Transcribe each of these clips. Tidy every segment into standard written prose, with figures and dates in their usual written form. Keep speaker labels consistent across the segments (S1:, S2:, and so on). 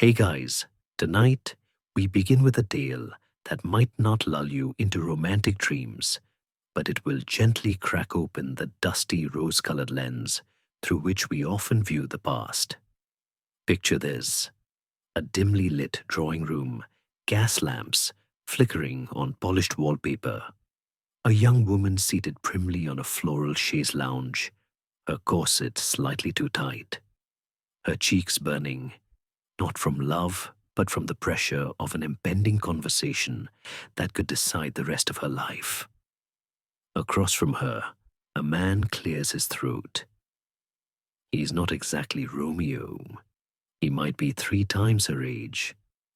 S1: Hey guys, tonight we begin with a tale that might not lull you into romantic dreams, but it will gently crack open the dusty rose colored lens through which we often view the past. Picture this: a dimly lit drawing room, gas lamps flickering on polished wallpaper, a young woman seated primly on a floral chaise lounge, her corset slightly too tight, her cheeks burning not from love, but from the pressure of an impending conversation that could decide the rest of her life. Across from her, a man clears his throat. He's not exactly Romeo. He might be 3 times her age,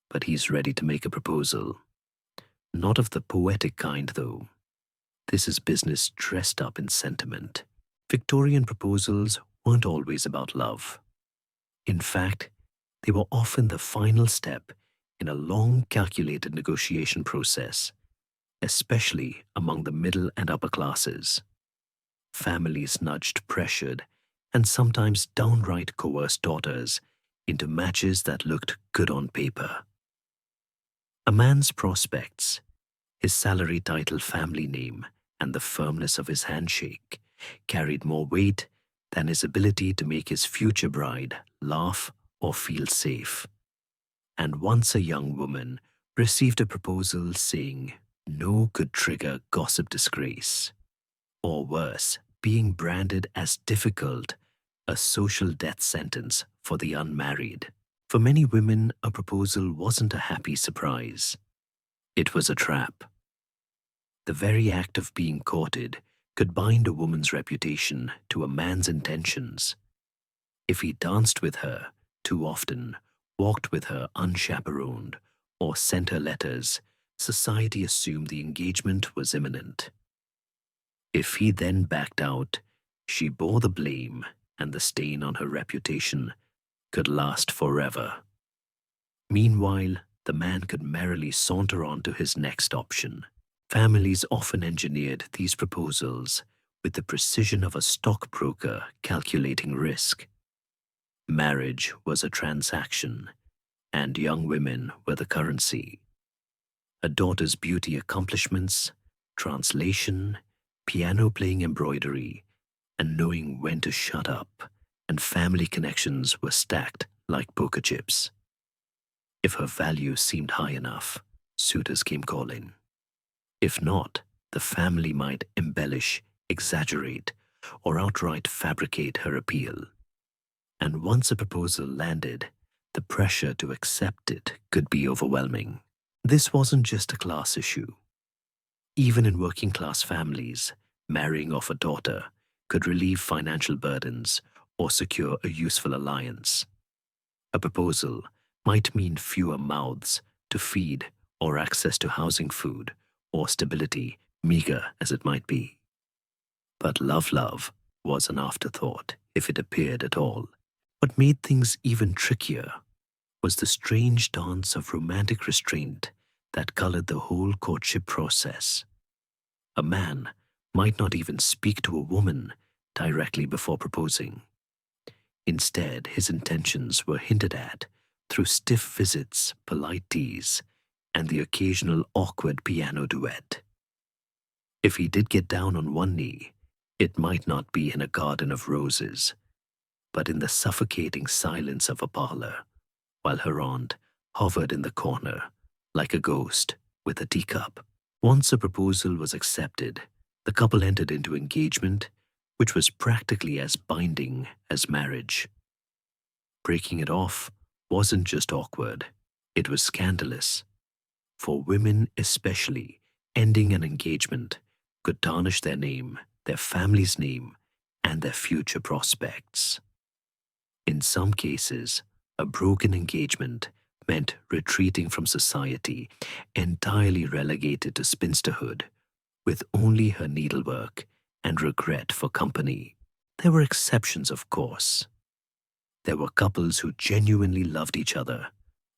S1: but he's ready to make a proposal. Not of the poetic kind, though. This is business dressed up in sentiment. Victorian proposals weren't always about love. In fact, they were often the final step in a long calculated negotiation process, especially among the middle and upper classes. Families nudged, pressured, and sometimes downright coerced daughters into matches that looked good on paper. A man's prospects, his salary, title, family name, and the firmness of his handshake carried more weight than his ability to make his future bride laugh or feel safe. And once a young woman received a proposal saying no could trigger gossip disgrace, or worse, being branded as difficult, a social death sentence for the unmarried. For many women, a proposal wasn't a happy surprise. It was a trap. The very act of being courted could bind a woman's reputation to a man's intentions. If he danced with her too often, walked with her unchaperoned, or sent her letters, society assumed the engagement was imminent. If he then backed out, she bore the blame, and the stain on her reputation could last forever. Meanwhile, the man could merrily saunter on to his next option. Families often engineered these proposals with the precision of a stockbroker calculating risk. Marriage was a transaction, and young women were the currency. A daughter's beauty accomplishments, translation, piano playing, embroidery, and knowing when to shut up, and family connections were stacked like poker chips. If her value seemed high enough, suitors came calling. If not, the family might embellish, exaggerate, or outright fabricate her appeal. And once a proposal landed, the pressure to accept it could be overwhelming. This wasn't just a class issue. Even in working-class families, marrying off a daughter could relieve financial burdens or secure a useful alliance. A proposal might mean fewer mouths to feed or access to housing, food, or stability, meager as it might be. But love was an afterthought, if it appeared at all. What made things even trickier was the strange dance of romantic restraint that colored the whole courtship process. A man might not even speak to a woman directly before proposing. Instead, his intentions were hinted at through stiff visits, polite tease, and the occasional awkward piano duet. If he did get down on one knee, it might not be in a garden of roses, but in the suffocating silence of a parlor, while her aunt hovered in the corner like a ghost with a teacup. Once a proposal was accepted, the couple entered into engagement, which was practically as binding as marriage. Breaking it off wasn't just awkward, it was scandalous. For women especially, ending an engagement could tarnish their name, their family's name, and their future prospects. In some cases, a broken engagement meant retreating from society, entirely relegated to spinsterhood, with only her needlework and regret for company. There were exceptions, of course. There were couples who genuinely loved each other,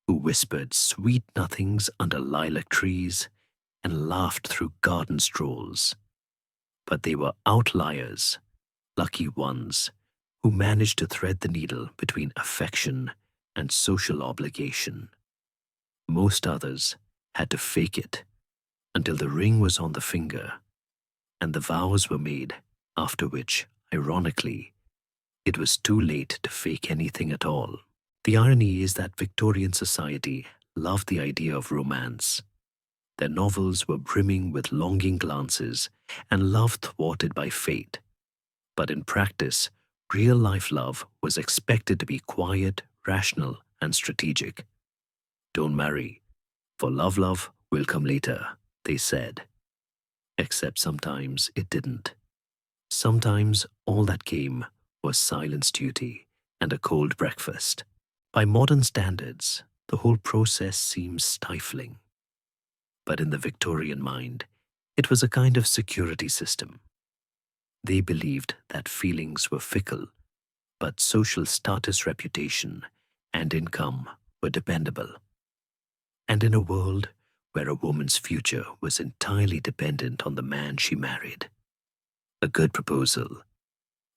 S1: who whispered sweet nothings under lilac trees and laughed through garden strolls. But they were outliers, lucky ones, who managed to thread the needle between affection and social obligation. Most others had to fake it until the ring was on the finger and the vows were made, after which, ironically, it was too late to fake anything at all. The irony is that Victorian society loved the idea of romance. Their novels were brimming with longing glances and love thwarted by fate. But in practice, real-life love was expected to be quiet, rational, and strategic. Don't marry, for love will come later, they said. Except sometimes it didn't. Sometimes all that came was silence duty and a cold breakfast. By modern standards, the whole process seems stifling. But in the Victorian mind, it was a kind of security system. They believed that feelings were fickle, but social status, reputation, and income were dependable. And in a world where a woman's future was entirely dependent on the man she married, a good proposal,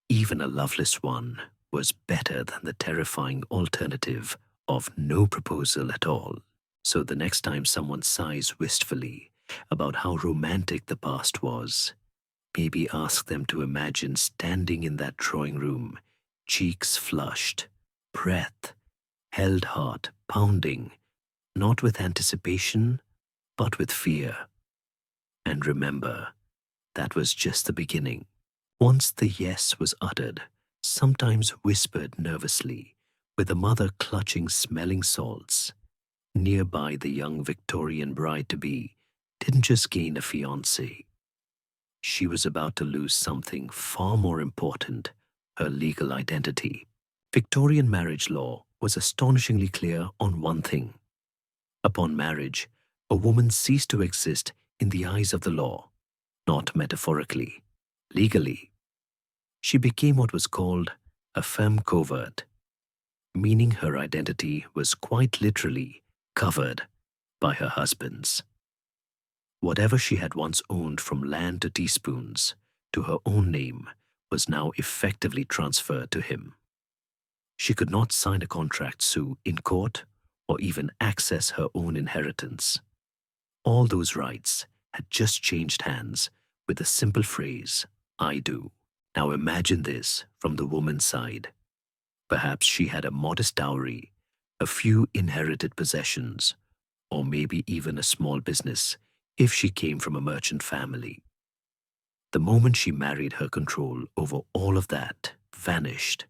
S1: even a loveless one, was better than the terrifying alternative of no proposal at all. So the next time someone sighs wistfully about how romantic the past was, maybe ask them to imagine standing in that drawing room, cheeks flushed, breath held, heart pounding, not with anticipation, but with fear. And remember, that was just the beginning. Once the yes was uttered, sometimes whispered nervously, with the mother clutching smelling salts, nearby the young Victorian bride-to-be didn't just gain a fiancé. She was about to lose something far more important, her legal identity. Victorian marriage law was astonishingly clear on one thing. Upon marriage, a woman ceased to exist in the eyes of the law, not metaphorically, legally. She became what was called a femme covert, meaning her identity was quite literally covered by her husband's. Whatever she had once owned, from land to teaspoons to her own name, was now effectively transferred to him. She could not sign a contract, sue in court, or even access her own inheritance. All those rights had just changed hands with the simple phrase, "I do." Now imagine this from the woman's side. Perhaps she had a modest dowry, a few inherited possessions, or maybe even a small business if she came from a merchant family. The moment she married, her control over all of that vanished.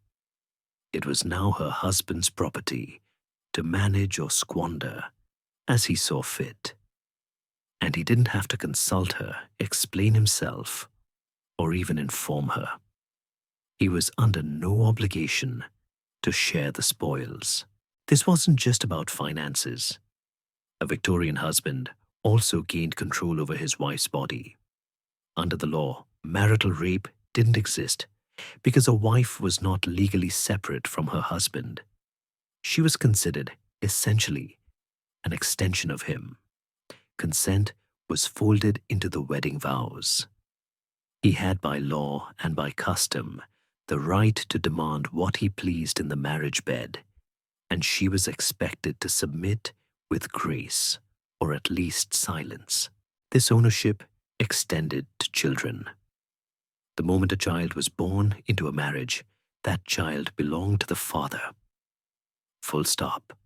S1: It was now her husband's property to manage or squander as he saw fit. And he didn't have to consult her, explain himself, or even inform her. He was under no obligation to share the spoils. This wasn't just about finances. A Victorian husband also gained control over his wife's body. Under the law, marital rape didn't exist because a wife was not legally separate from her husband. She was considered essentially an extension of him. Consent was folded into the wedding vows. He had by law and by custom the right to demand what he pleased in the marriage bed, and she was expected to submit with grace, or at least silence. This ownership extended to children. The moment a child was born into a marriage, that child belonged to the father. Full stop.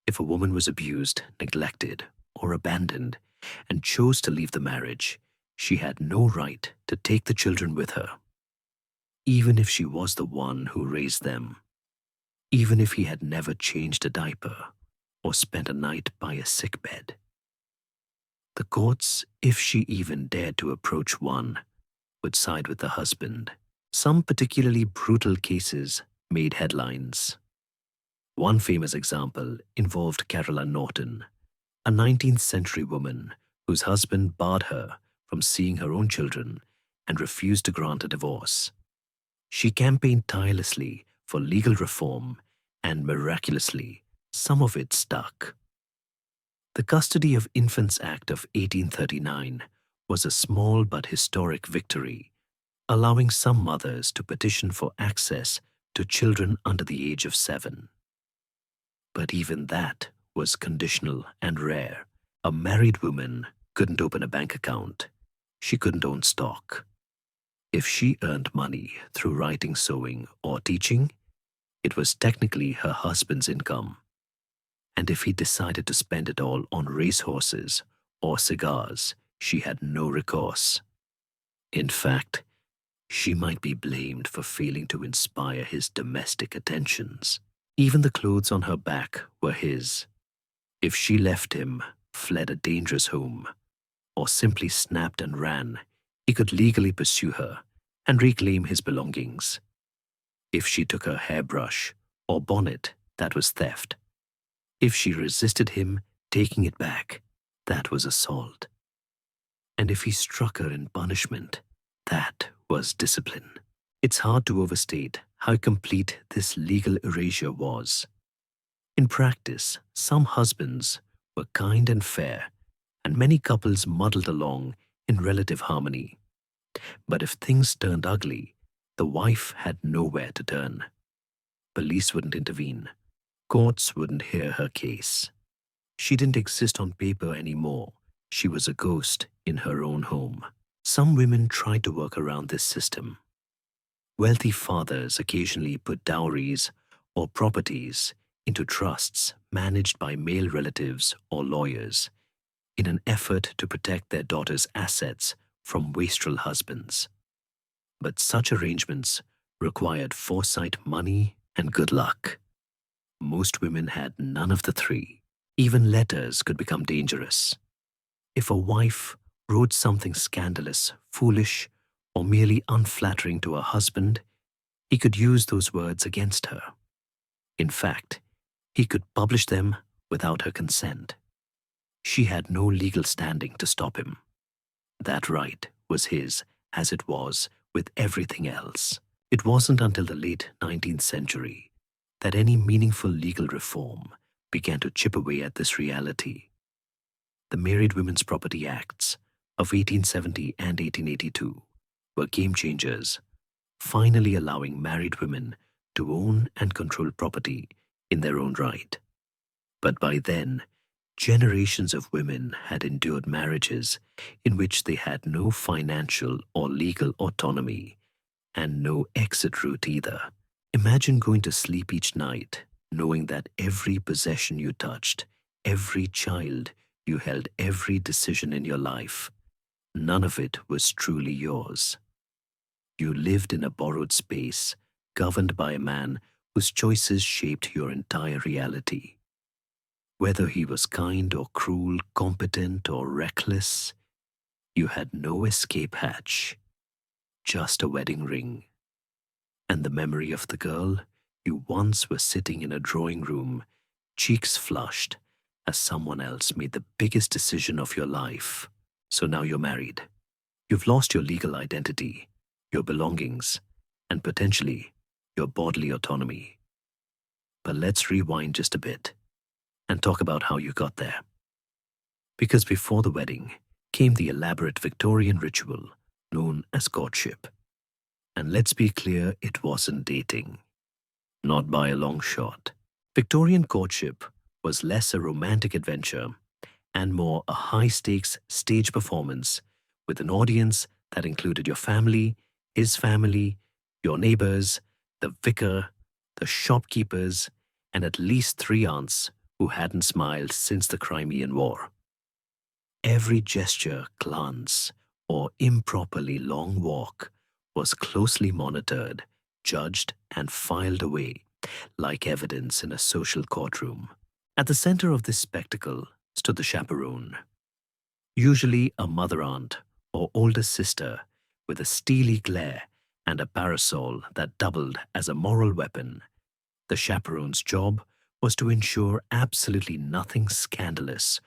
S1: If a woman was abused, neglected, or abandoned, and chose to leave the marriage, she had no right to take the children with her, even if she was the one who raised them, even if he had never changed a diaper or spent a night by a sick bed. The courts, if she even dared to approach one, would side with the husband. Some particularly brutal cases made headlines. One famous example involved Caroline Norton, a 19th century woman whose husband barred her from seeing her own children and refused to grant a divorce. She campaigned tirelessly for legal reform, and miraculously, some of it stuck. The Custody of Infants Act of 1839 was a small but historic victory, allowing some mothers to petition for access to children under the age of 7. But even that was conditional and rare. A married woman couldn't open a bank account. She couldn't own stock. If she earned money through writing, sewing, or teaching, it was technically her husband's income. And if he decided to spend it all on racehorses or cigars, she had no recourse. In fact, she might be blamed for failing to inspire his domestic attentions. Even the clothes on her back were his. If she left him, fled a dangerous home, or simply snapped and ran, he could legally pursue her and reclaim his belongings. If she took her hairbrush or bonnet, that was theft. If she resisted him taking it back, that was assault. And if he struck her in punishment, that was discipline. It's hard to overstate how complete this legal erasure was. In practice, some husbands were kind and fair, and many couples muddled along in relative harmony. But if things turned ugly, the wife had nowhere to turn. Police wouldn't intervene. Courts wouldn't hear her case. She didn't exist on paper anymore. She was a ghost in her own home. Some women tried to work around this system. Wealthy fathers occasionally put dowries or properties into trusts managed by male relatives or lawyers in an effort to protect their daughters' assets from wastrel husbands. But such arrangements required foresight, money, and good luck. Most women had none of the three. Even letters could become dangerous. If a wife wrote something scandalous, foolish, or merely unflattering to her husband, he could use those words against her. In fact, he could publish them without her consent. She had no legal standing to stop him. That right was his, as it was with everything else. It wasn't until the late 19th century that any meaningful legal reform began to chip away at this reality. The Married Women's Property Acts of 1870 and 1882 were game changers, finally allowing married women to own and control property in their own right. But by then, generations of women had endured marriages in which they had no financial or legal autonomy and no exit route either. Imagine going to sleep each night knowing that every possession you touched, every child you held, every decision in your life, none of it was truly yours. You lived in a borrowed space, governed by a man whose choices shaped your entire reality. Whether he was kind or cruel, competent or reckless, you had no escape hatch, just a wedding ring, and the memory of the girl you once were sitting in a drawing room, cheeks flushed, as someone else made the biggest decision of your life. So now you're married. You've lost your legal identity, your belongings, and potentially your bodily autonomy. But let's rewind just a bit and talk about how you got there. Because before the wedding came the elaborate Victorian ritual known as courtship. And let's be clear, it wasn't dating. Not by a long shot. Victorian courtship was less a romantic adventure and more a high-stakes stage performance with an audience that included your family, his family, your neighbors, the vicar, the shopkeepers, and at least 3 aunts who hadn't smiled since the Crimean War. Every gesture, glance, or improperly long walk was closely monitored, judged, and filed away like evidence in a social courtroom. At the center of this spectacle stood the chaperone, usually a mother aunt or older sister with a steely glare and a parasol that doubled as a moral weapon. The chaperone's job was to ensure absolutely nothing scandalous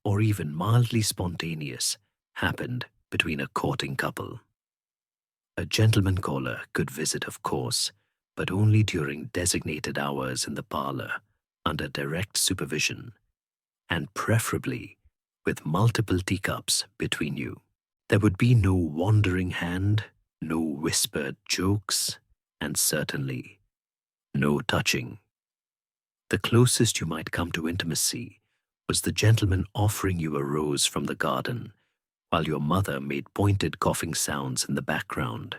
S1: or even mildly spontaneous happened between a courting couple. A gentleman caller could visit, of course, but only during designated hours in the parlor under direct supervision, and preferably with multiple teacups between you. There would be no wandering hand, no whispered jokes, and certainly no touching. The closest you might come to intimacy was the gentleman offering you a rose from the garden, while your mother made pointed coughing sounds in the background.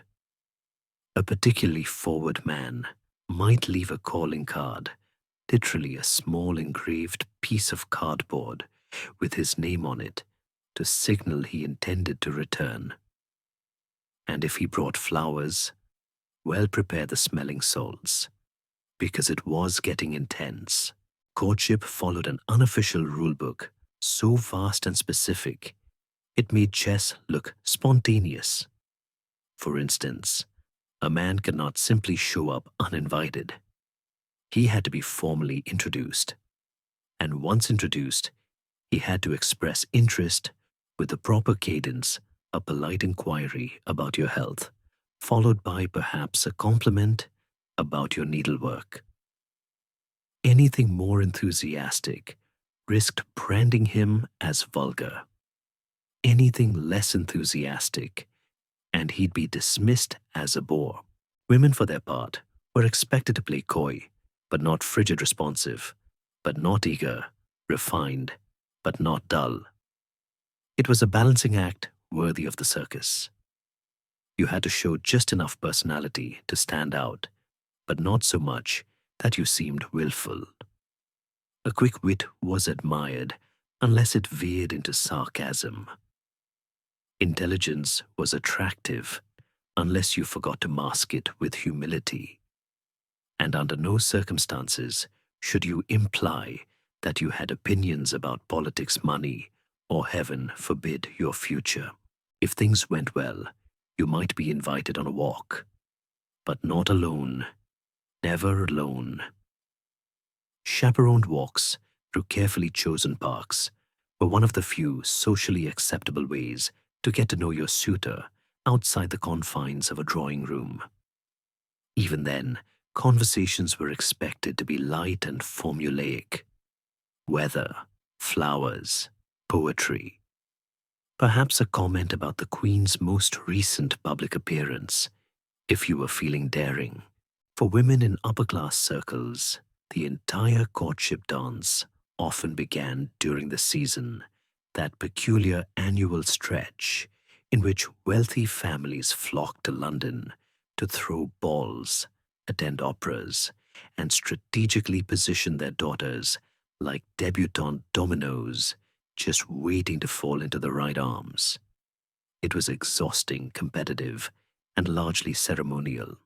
S1: A particularly forward man might leave a calling card, literally a small engraved piece of cardboard with his name on it, to signal he intended to return. And if he brought flowers, well, prepare the smelling salts, because it was getting intense. Courtship followed an unofficial rulebook so vast and specific, it made chess look spontaneous. For instance, a man could not simply show up uninvited. He had to be formally introduced. And once introduced, he had to express interest with the proper cadence, a polite inquiry about your health, followed by perhaps a compliment about your needlework. Anything more enthusiastic risked branding him as vulgar. Anything less enthusiastic, and he'd be dismissed as a bore. Women, for their part, were expected to play coy, but not frigid responsive, but not eager, refined, but not dull. It was a balancing act worthy of the circus. You had to show just enough personality to stand out, but not so much that you seemed willful. A quick wit was admired unless it veered into sarcasm. Intelligence was attractive unless you forgot to mask it with humility. And under no circumstances should you imply that you had opinions about politics, money, or heaven forbid your future. If things went well, you might be invited on a walk, but not alone, never alone. Chaperoned walks through carefully chosen parks were one of the few socially acceptable ways to get to know your suitor outside the confines of a drawing room. Even then, conversations were expected to be light and formulaic. Weather, flowers, poetry. Perhaps a comment about the Queen's most recent public appearance, if you were feeling daring. For women in upper-class circles, the entire courtship dance often began during the season, that peculiar annual stretch in which wealthy families flocked to London to throw balls, attend operas, and strategically position their daughters like debutante dominoes, just waiting to fall into the right arms. It was exhausting, competitive, and largely ceremonial.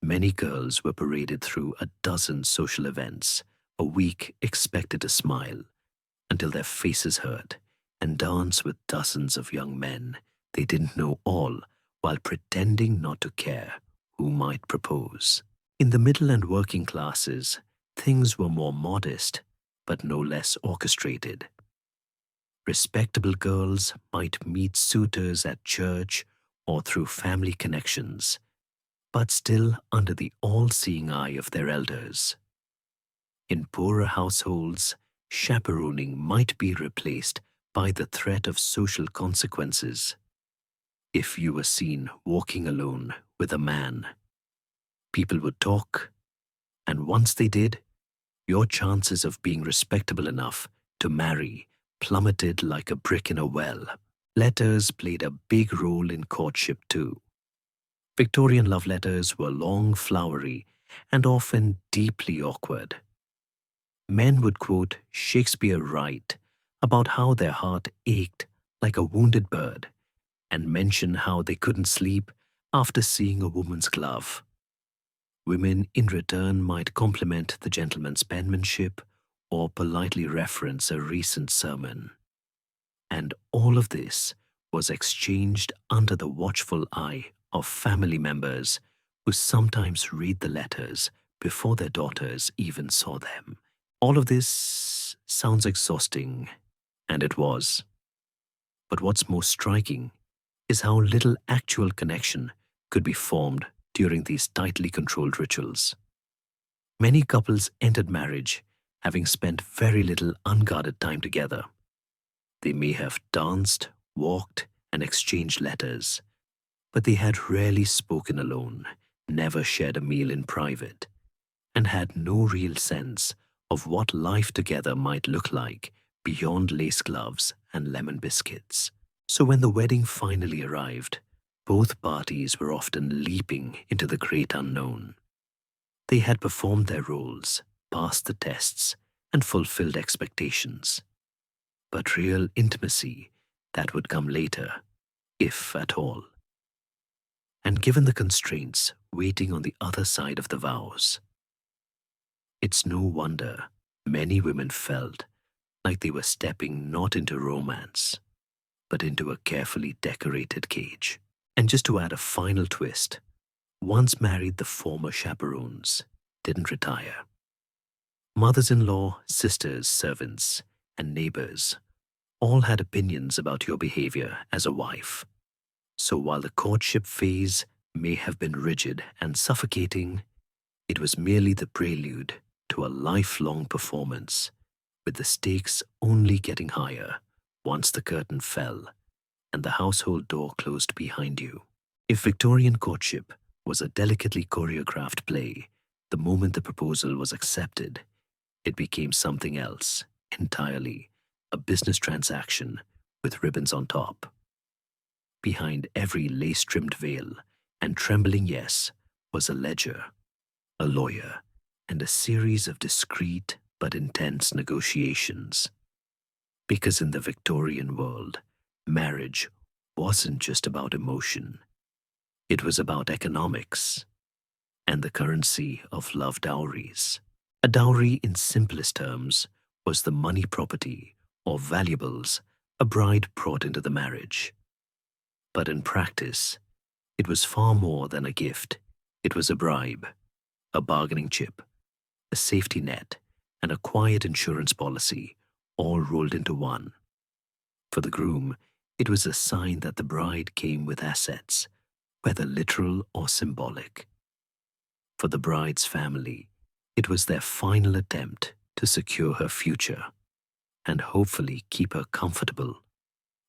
S1: Many girls were paraded through a dozen social events, a week expected to smile, until their faces hurt, and dance with dozens of young men they didn't know, all while pretending not to care who might propose. In the middle and working classes, things were more modest, but no less orchestrated. Respectable girls might meet suitors at church or through family connections, but still under the all-seeing eye of their elders. In poorer households, chaperoning might be replaced by the threat of social consequences. If you were seen walking alone with a man, people would talk, and once they did, your chances of being respectable enough to marry plummeted like a brick in a well. Letters played a big role in courtship too. Victorian love letters were long, flowery, and often deeply awkward. Men would quote Shakespeare right about how their heart ached like a wounded bird, and mention how they couldn't sleep after seeing a woman's glove. Women in return might compliment the gentleman's penmanship or politely reference a recent sermon. And all of this was exchanged under the watchful eye of family members who sometimes read the letters before their daughters even saw them. All of this sounds exhausting, and it was. But what's most striking is how little actual connection could be formed during these tightly controlled rituals. Many couples entered marriage having spent very little unguarded time together. They may have danced, walked, and exchanged letters, but they had rarely spoken alone, never shared a meal in private, and had no real sense of what life together might look like beyond lace gloves and lemon biscuits. So when the wedding finally arrived, both parties were often leaping into the great unknown. They had performed their roles, passed the tests, and fulfilled expectations. But real intimacy, that would come later, if at all. And given the constraints waiting on the other side of the vows, it's no wonder many women felt like they were stepping not into romance, but into a carefully decorated cage. And just to add a final twist, once married, the former chaperones didn't retire. Mothers-in-law, sisters, servants, and neighbors all had opinions about your behavior as a wife. So while the courtship phase may have been rigid and suffocating, it was merely the prelude to a lifelong performance, with the stakes only getting higher once the curtain fell and the household door closed behind you. If Victorian courtship was a delicately choreographed play, the moment the proposal was accepted, it became something else entirely, a business transaction with ribbons on top. Behind every lace-trimmed veil and trembling yes was a ledger, a lawyer, and a series of discreet but intense negotiations. Because in the Victorian world, marriage wasn't just about emotion. It was about economics and the currency of love dowries. A dowry, in simplest terms, was the money, property, or valuables a bride brought into the marriage. But in practice, it was far more than a gift. It was a bribe, a bargaining chip, a safety net, and a quiet insurance policy, all rolled into one. For the groom, it was a sign that the bride came with assets, whether literal or symbolic. For the bride's family, it was their final attempt to secure her future and hopefully keep her comfortable,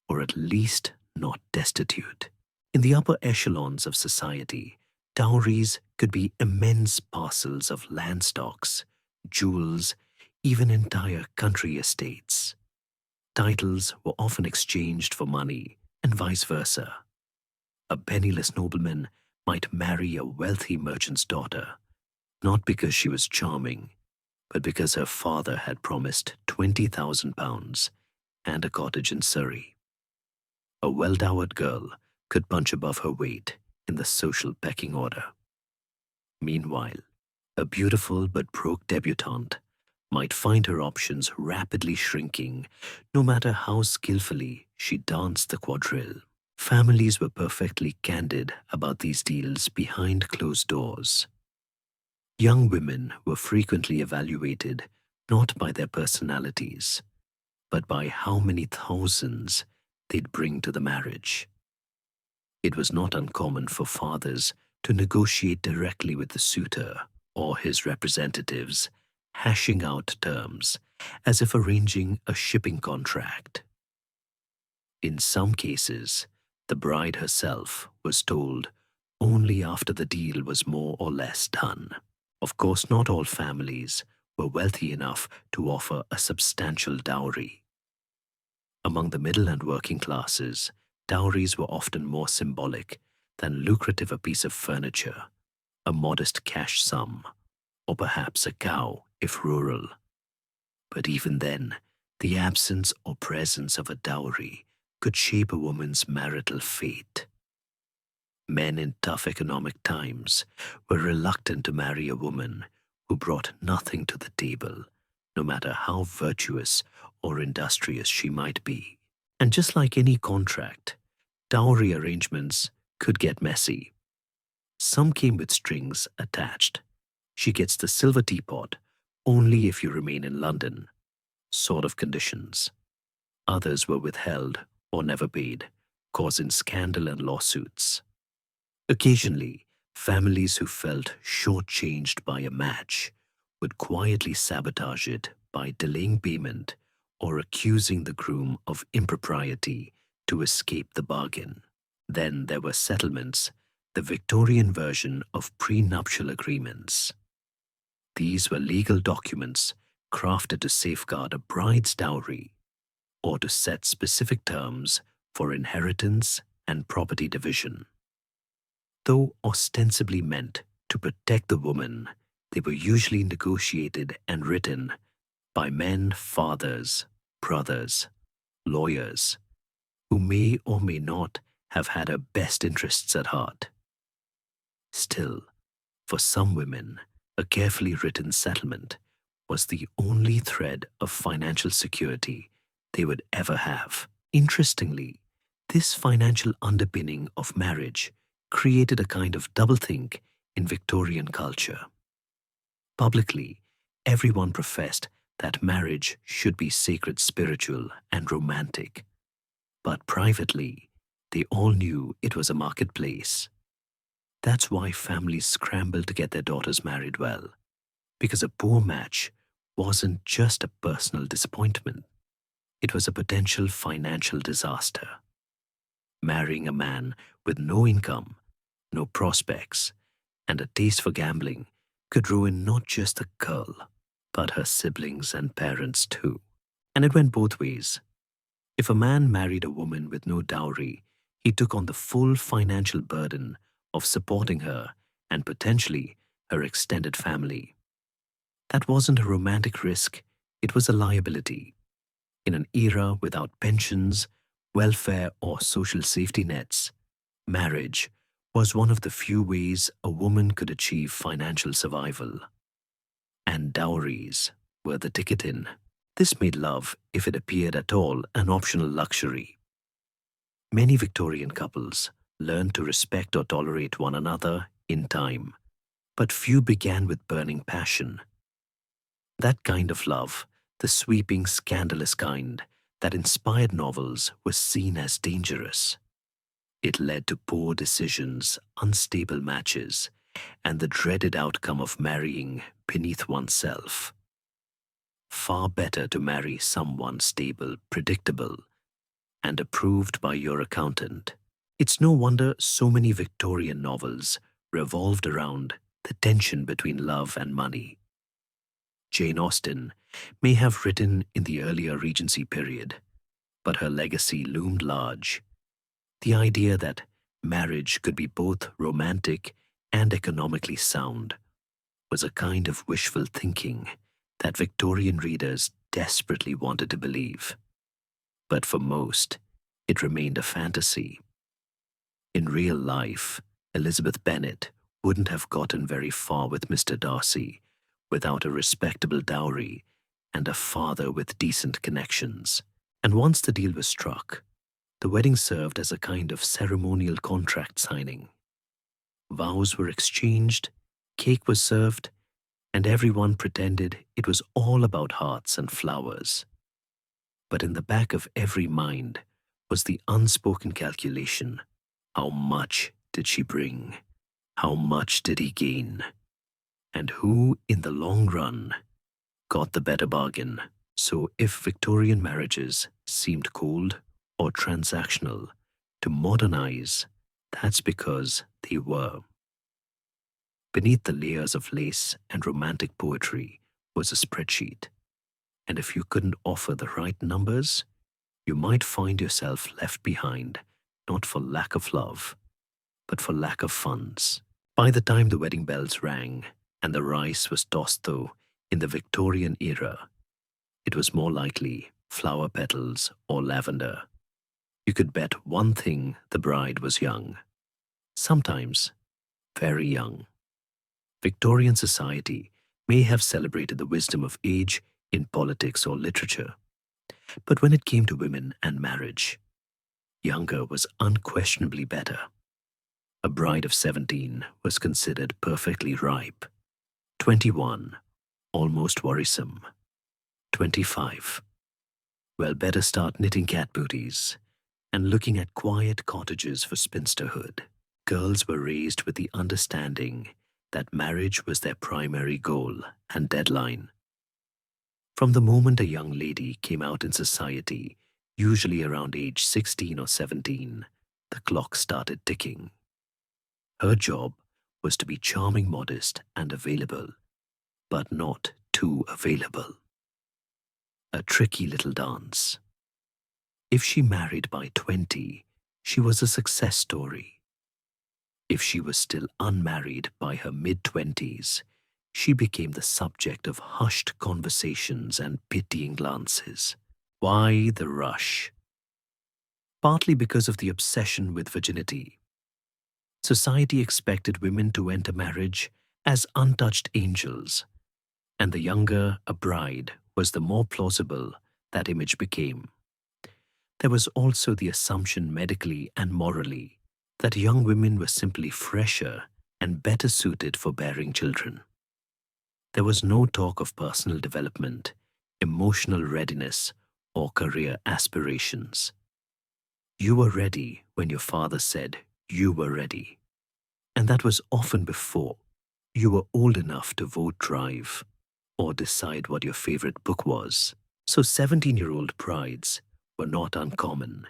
S1: or at least not destitute. In the upper echelons of society, dowries could be immense parcels of land stocks, jewels, even entire country estates. Titles were often exchanged for money, and vice versa. A penniless nobleman might marry a wealthy merchant's daughter, not because she was charming, but because her father had promised £20,000 and a cottage in Surrey. A well-dowered girl could punch above her weight in the social pecking order. Meanwhile, a beautiful but broke debutante might find her options rapidly shrinking, no matter how skillfully she danced the quadrille. Families were perfectly candid about these deals behind closed doors. Young women were frequently evaluated not by their personalities, but by how many thousands they'd bring to the marriage. It was not uncommon for fathers to negotiate directly with the suitor or his representatives, hashing out terms as if arranging a shipping contract. In some cases, the bride herself was told only after the deal was more or less done. Of course, not all families were wealthy enough to offer a substantial dowry. Among the middle and working classes, dowries were often more symbolic than lucrative: a piece of furniture, a modest cash sum, or perhaps a cow if rural. But even then, the absence or presence of a dowry could shape a woman's marital fate. Men in tough economic times were reluctant to marry a woman who brought nothing to the table, no matter how virtuous or industrious she might be. And just like any contract, dowry arrangements could get messy. Some came with strings attached. She gets the silver teapot only if you remain in London, sort of conditions. Others were withheld or never paid, causing scandal and lawsuits. Occasionally, families who felt shortchanged by a match would quietly sabotage it by delaying payment or accusing the groom of impropriety to escape the bargain. Then there were settlements, the Victorian version of prenuptial agreements. These were legal documents crafted to safeguard a bride's dowry or to set specific terms for inheritance and property division. Though ostensibly meant to protect the woman, they were usually negotiated and written by men, fathers, brothers, lawyers, who may or may not have had her best interests at heart. Still, for some women, a carefully written settlement was the only thread of financial security they would ever have. Interestingly, this financial underpinning of marriage created a kind of doublethink in Victorian culture. Publicly, everyone professed that marriage should be sacred, spiritual, and romantic. But privately, they all knew it was a marketplace. That's why families scrambled to get their daughters married well, because a poor match wasn't just a personal disappointment, it was a potential financial disaster. Marrying a man with no income, no prospects, and a taste for gambling could ruin not just the girl, but her siblings and parents too. And it went both ways. If a man married a woman with no dowry, he took on the full financial burden of supporting her and potentially her extended family. That wasn't a romantic risk, it was a liability. In an era without pensions, welfare, or social safety nets, marriage was one of the few ways a woman could achieve financial survival. And dowries were the ticket in. This made love, if it appeared at all, an optional luxury. Many Victorian couples learned to respect or tolerate one another in time, but few began with burning passion. That kind of love, the sweeping, scandalous kind that inspired novels, was seen as dangerous. It led to poor decisions, unstable matches, and the dreaded outcome of marrying beneath oneself. Far better to marry someone stable, predictable, and approved by your accountant. It's no wonder so many Victorian novels revolved around the tension between love and money. Jane Austen may have written in the earlier Regency period, but her legacy loomed large. The idea that marriage could be both romantic and economically sound was a kind of wishful thinking that Victorian readers desperately wanted to believe. But for most, it remained a fantasy. In real life, Elizabeth Bennet wouldn't have gotten very far with Mr. Darcy without a respectable dowry and a father with decent connections. And once the deal was struck, the wedding served as a kind of ceremonial contract signing. Vows were exchanged, cake was served, and everyone pretended it was all about hearts and flowers. But in the back of every mind was the unspoken calculation: how much did she bring? How much did he gain? And who, in the long run, got the better bargain? So if Victorian marriages seemed cold or transactional to modern eyes, that's because they were. Beneath the layers of lace and romantic poetry was a spreadsheet, and if you couldn't offer the right numbers, you might find yourself left behind, not for lack of love, but for lack of funds. By the time the wedding bells rang and the rice was tossed, though, in the Victorian era, it was more likely flower petals or lavender. You could bet one thing: the bride was young. Sometimes very young. Victorian society may have celebrated the wisdom of age in politics or literature, but when it came to women and marriage, younger was unquestionably better. A bride of 17 was considered perfectly ripe. 21, almost worrisome. 25, well, better start knitting cat booties and looking at quiet cottages for spinsterhood. Girls were raised with the understanding that marriage was their primary goal and deadline. From the moment a young lady came out in society, usually around age 16 or 17, the clock started ticking. Her job was to be charming, modest, and available, but not too available. a tricky little dance. If she married by 20, she was a success story. If she was still unmarried by her mid-20s, she became the subject of hushed conversations and pitying glances. Why the rush? Partly because of the obsession with virginity. Society expected women to enter marriage as untouched angels, and the younger a bride was, the more plausible that image became. There was also the assumption medically and morally that young women were simply fresher and better suited for bearing children. There was no talk of personal development, emotional readiness, or career aspirations. You were ready when your father said you were ready, and that was often before you were old enough to vote drive or decide what your favorite book was. So 17-year-old brides were not uncommon,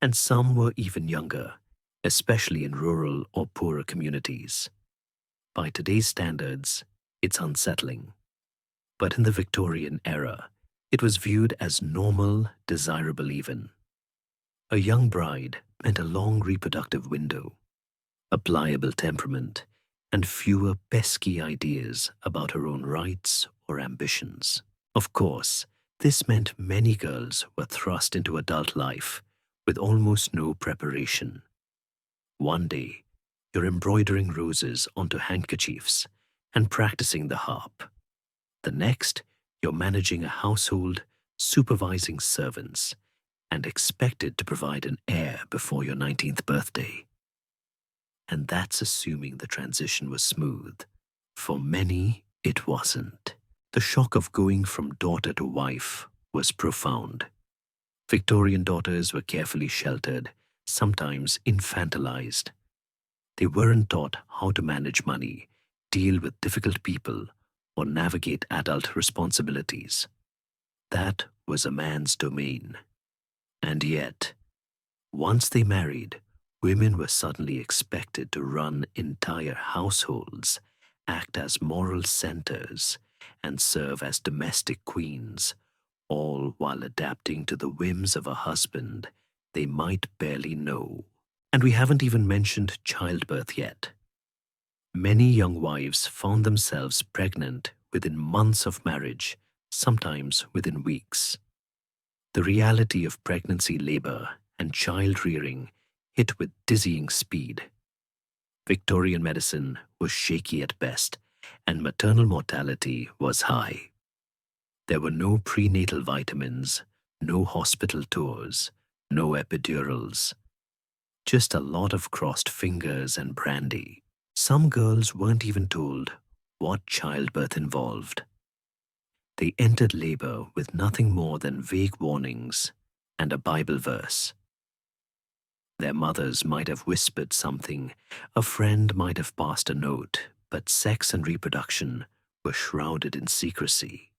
S1: and some were even younger, especially in rural or poorer communities. By today's standards, it's unsettling. But in the Victorian era, it was viewed as normal, desirable even. A young bride meant a long reproductive window, a pliable temperament, and fewer pesky ideas about her own rights or ambitions. Of course, this meant many girls were thrust into adult life with almost no preparation. One day, you're embroidering roses onto handkerchiefs and practicing the harp. The next, you're managing a household, supervising servants, and expected to provide an heir before your 19th birthday. And that's assuming the transition was smooth. For many, it wasn't. The shock of going from daughter to wife was profound. Victorian daughters were carefully sheltered, sometimes infantilized. They weren't taught how to manage money, deal with difficult people, or navigate adult responsibilities. That was a man's domain. And yet, once they married, women were suddenly expected to run entire households, act as moral centers, and serve as domestic queens, all while adapting to the whims of a husband they might barely know. And we haven't even mentioned childbirth yet. Many young wives found themselves pregnant within months of marriage, sometimes within weeks. The reality of pregnancy labor and child rearing hit with dizzying speed. Victorian medicine was shaky at best, and maternal mortality was high. There were no prenatal vitamins, no hospital tours, no epidurals. Just a lot of crossed fingers and brandy. Some girls weren't even told what childbirth involved. They entered labor with nothing more than vague warnings and a Bible verse. Their mothers might have whispered something, a friend might have passed a note, but sex and reproduction were shrouded in secrecy.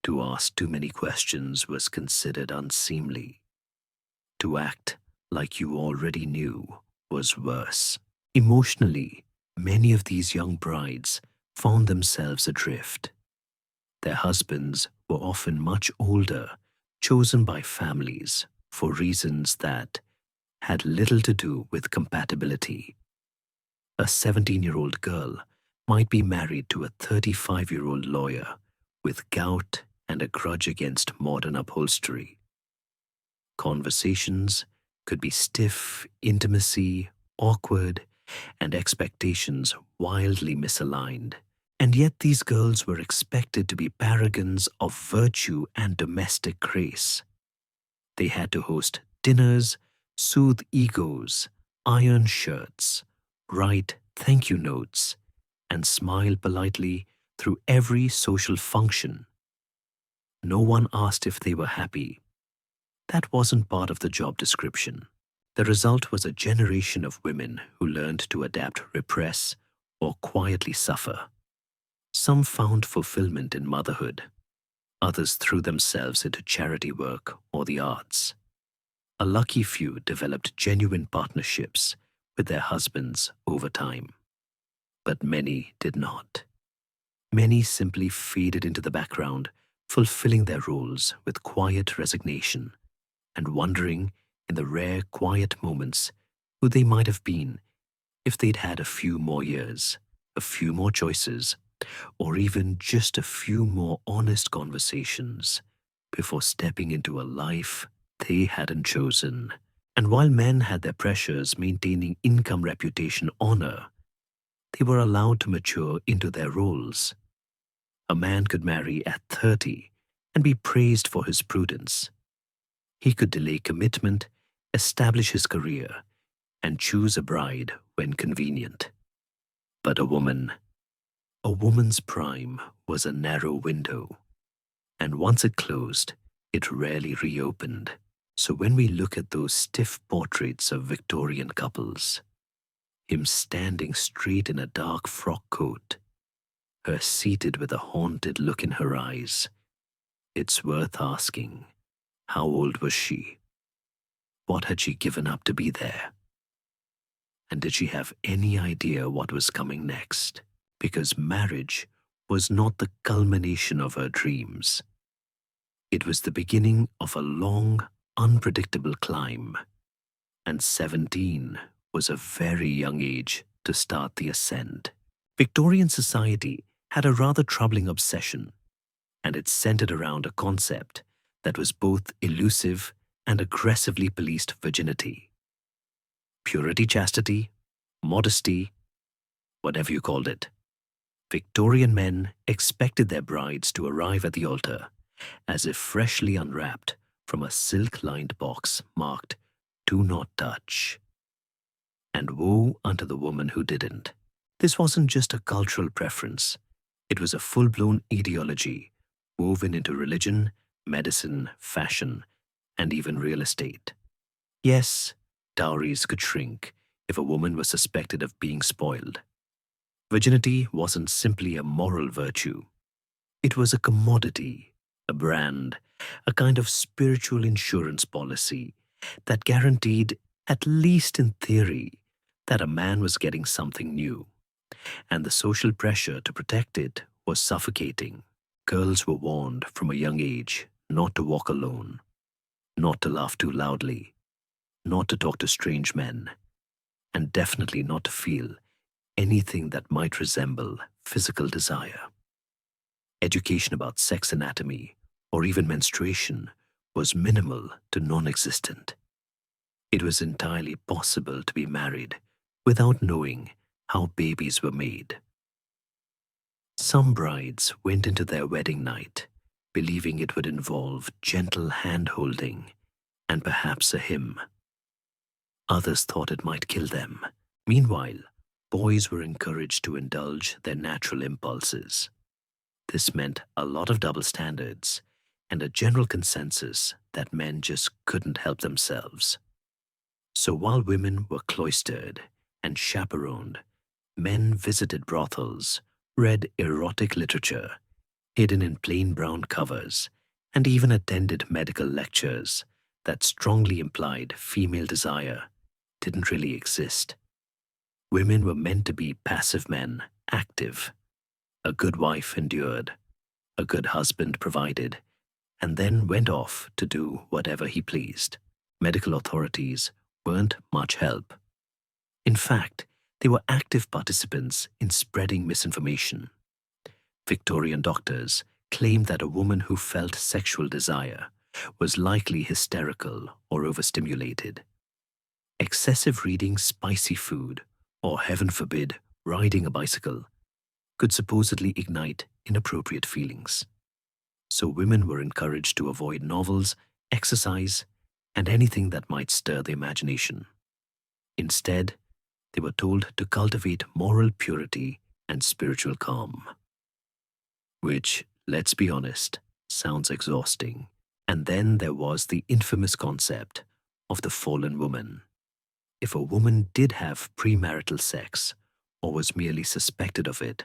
S1: To ask too many questions was considered unseemly. To act like you already knew was worse. Emotionally, many of these young brides found themselves adrift. Their husbands were often much older, chosen by families for reasons that had little to do with compatibility. A 17-year-old girl might be married to a 35-year-old lawyer with gout and a grudge against modern upholstery. Conversations could be stiff, intimacy awkward, and expectations wildly misaligned. And yet these girls were expected to be paragons of virtue and domestic grace. They had to host dinners, soothe egos, iron shirts, write thank you notes, and smile politely through every social function. No one asked if they were happy. That wasn't part of the job description. The result was a generation of women who learned to adapt, repress, or quietly suffer. Some found fulfillment in motherhood. Others threw themselves into charity work or the arts. A lucky few developed genuine partnerships with their husbands over time. But many did not. Many simply faded into the background, fulfilling their roles with quiet resignation and wondering in the rare quiet moments who they might have been if they'd had a few more years, a few more choices, or even just a few more honest conversations before stepping into a life they hadn't chosen. And while men had their pressures maintaining income, reputation, honor, they were allowed to mature into their roles. A man could marry at 30 and be praised for his prudence. He could delay commitment, establish his career, and choose a bride when convenient. But a woman's prime was a narrow window, and once it closed, it rarely reopened. So when we look at those stiff portraits of Victorian couples, him standing straight in a dark frock coat, her seated with a haunted look in her eyes, it's worth asking, how old was she? What had she given up to be there? And did she have any idea what was coming next? Because marriage was not the culmination of her dreams. It was the beginning of a long, unpredictable climb. And 17 was a very young age to start the ascent. Victorian society had a rather troubling obsession, and it centered around a concept that was both elusive and aggressively policed: virginity. Purity, chastity, modesty, whatever you called it. Victorian men expected their brides to arrive at the altar as if freshly unwrapped from a silk-lined box marked "Do Not Touch." And woe unto the woman who didn't. This wasn't just a cultural preference. It was a full-blown ideology woven into religion, medicine, fashion, and even real estate. Yes, dowries could shrink if a woman was suspected of being spoiled. Virginity wasn't simply a moral virtue. It was a commodity, a brand, a kind of spiritual insurance policy that guaranteed, at least in theory, that a man was getting something new. And the social pressure to protect it was suffocating. Girls were warned from a young age not to walk alone, not to laugh too loudly, not to talk to strange men, and definitely not to feel anything that might resemble physical desire. Education about sex anatomy or even menstruation was minimal to non-existent. It was entirely possible to be married without knowing how babies were made. Some brides went into their wedding night believing it would involve gentle hand-holding and perhaps a hymn. Others thought it might kill them. Meanwhile, boys were encouraged to indulge their natural impulses. This meant a lot of double standards and a general consensus that men just couldn't help themselves. So while women were cloistered and chaperoned, men visited brothels, read erotic literature, hidden in plain brown covers, and even attended medical lectures that strongly implied female desire didn't really exist. Women were meant to be passive men, active. A good wife endured, a good husband provided, and then went off to do whatever he pleased. Medical authorities weren't much help. In fact, they were active participants in spreading misinformation. Victorian doctors claimed that a woman who felt sexual desire was likely hysterical or overstimulated. Excessive reading spicy food, or heaven forbid, riding a bicycle, could supposedly ignite inappropriate feelings. So women were encouraged to avoid novels, exercise, and anything that might stir the imagination. Instead, they were told to cultivate moral purity and spiritual calm. Which, let's be honest, sounds exhausting. And then there was the infamous concept of the fallen woman. If a woman did have premarital sex, or was merely suspected of it,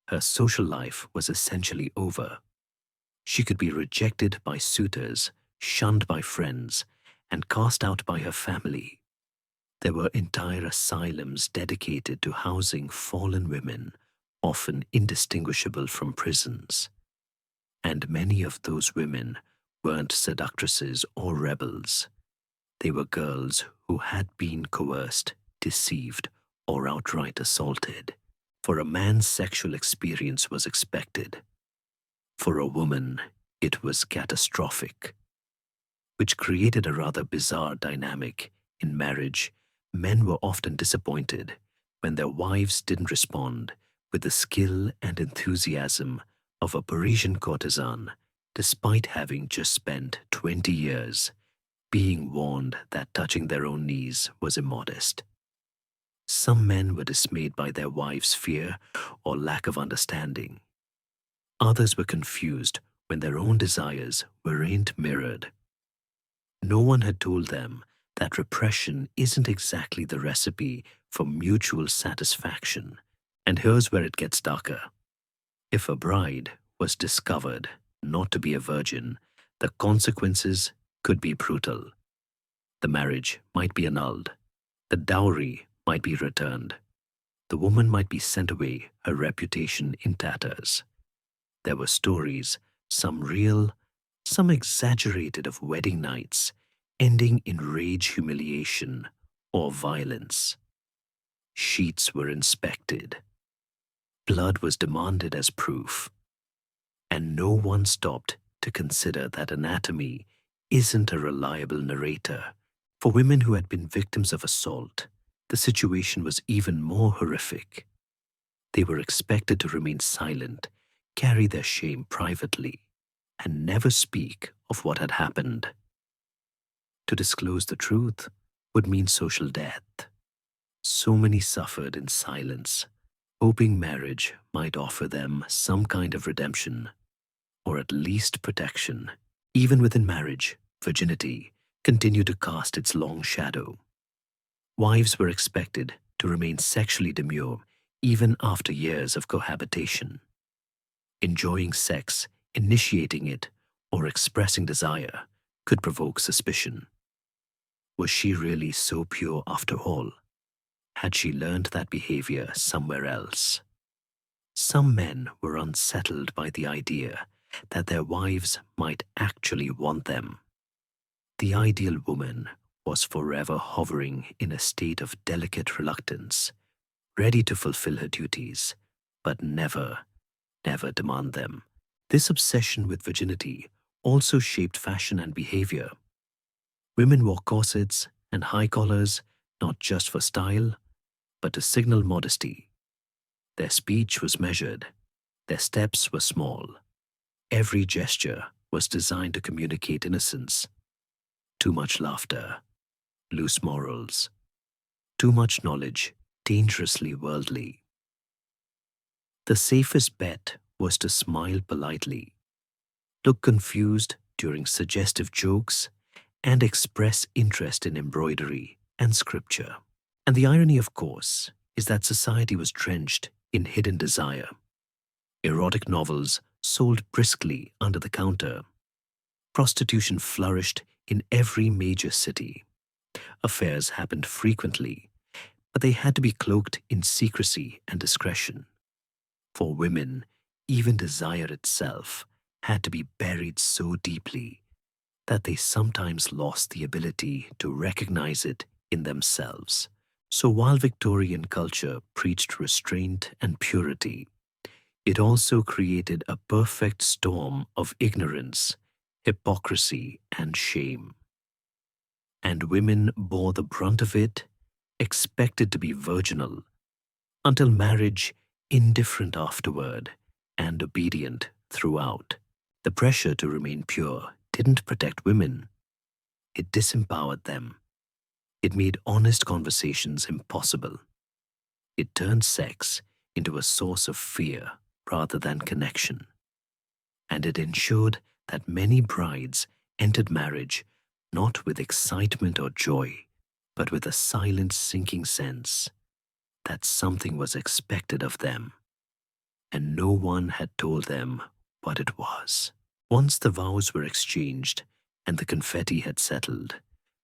S1: her social life was essentially over. She could be rejected by suitors, shunned by friends, and cast out by her family. There were entire asylums dedicated to housing fallen women, often indistinguishable from prisons. And many of those women weren't seductresses or rebels. They were girls who had been coerced, deceived, or outright assaulted. For a man's sexual experience was expected. For a woman, it was catastrophic, which created a rather bizarre dynamic. In marriage, men were often disappointed when their wives didn't respond with the skill and enthusiasm of a Parisian courtesan, despite having just spent 20 years being warned that touching their own knees was immodest. Some men were dismayed by their wives' fear or lack of understanding. Others were confused when their own desires weren't mirrored. No one had told them that repression isn't exactly the recipe for mutual satisfaction. And here's where it gets darker. If a bride was discovered not to be a virgin, the consequences could be brutal. The marriage might be annulled. The dowry might be returned. The woman might be sent away, her reputation in tatters. There were stories, some real, some exaggerated, of wedding nights ending in rage, humiliation, or violence. Sheets were inspected. Blood was demanded as proof. And no one stopped to consider that anatomy isn't a reliable narrator. For women who had been victims of assault, the situation was even more horrific. They were expected to remain silent, carry their shame privately, and never speak of what had happened. To disclose the truth would mean social death. So many suffered in silence, hoping marriage might offer them some kind of redemption, or at least protection. Even within marriage, virginity continued to cast its long shadow. Wives were expected to remain sexually demure even after years of cohabitation. Enjoying sex, initiating it, or expressing desire could provoke suspicion. Was she really so pure after all? Had she learned that behavior somewhere else? Some men were unsettled by the idea that their wives might actually want them. The ideal woman was forever hovering in a state of delicate reluctance, ready to fulfill her duties, but never demand them. This obsession with virginity also shaped fashion and behavior. Women wore corsets and high collars not just for style, but to signal modesty. Their speech was measured. Their steps were small. Every gesture was designed to communicate innocence. Too much laughter, loose morals. Too much knowledge, dangerously worldly. The safest bet was to smile politely, look confused during suggestive jokes, and express interest in embroidery and scripture. And the irony, of course, is that society was drenched in hidden desire. Erotic novels sold briskly under the counter. Prostitution flourished in every major city. Affairs happened frequently, but they had to be cloaked in secrecy and discretion. For women, even desire itself had to be buried so deeply that they sometimes lost the ability to recognize it in themselves. So while Victorian culture preached restraint and purity, it also created a perfect storm of ignorance, hypocrisy, and shame. And women bore the brunt of it, expected to be virginal, until marriage, indifferent afterward, and obedient throughout. The pressure to remain pure didn't protect women. It disempowered them. It made honest conversations impossible. It turned sex into a source of fear rather than connection. And it ensured that many brides entered marriage not with excitement or joy, but with a silent sinking sense that something was expected of them, and no one had told them what it was. Once the vows were exchanged and the confetti had settled,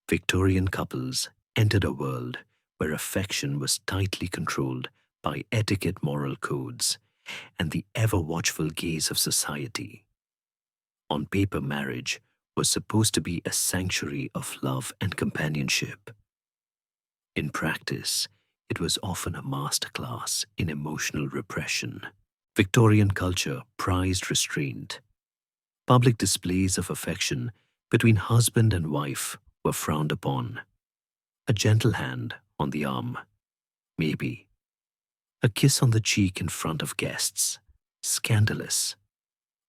S1: Victorian couples entered a world where affection was tightly controlled by etiquette, moral codes, and the ever-watchful gaze of society. On paper, marriage was supposed to be a sanctuary of love and companionship. In practice, it was often a masterclass in emotional repression. Victorian culture prized restraint. Public displays of affection between husband and wife were frowned upon. A gentle hand on the arm, maybe. A kiss on the cheek in front of guests, scandalous.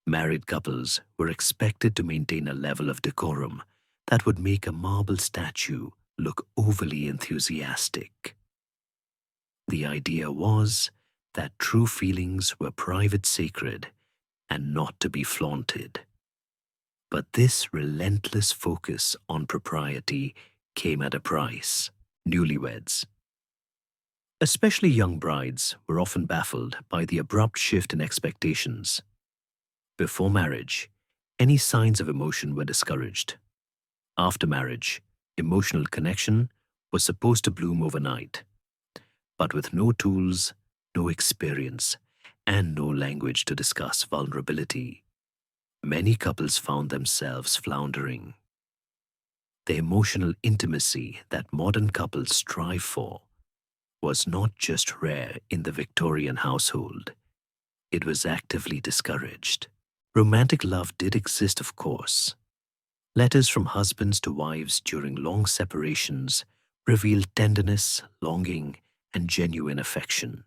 S1: Married couples were expected to maintain a level of decorum that would make a marble statue look overly enthusiastic. The idea was that true feelings were private, sacred, and not to be flaunted. But this relentless focus on propriety came at a price. Newlyweds, especially young brides, were often baffled by the abrupt shift in expectations. Before marriage, any signs of emotion were discouraged. After marriage, emotional connection was supposed to bloom overnight. But with no tools, no experience, and no language to discuss vulnerability, many couples found themselves floundering. The emotional intimacy that modern couples strive for was not just rare in the Victorian household, it was actively discouraged. Romantic love did exist, of course. Letters from husbands to wives during long separations revealed tenderness, longing, and genuine affection.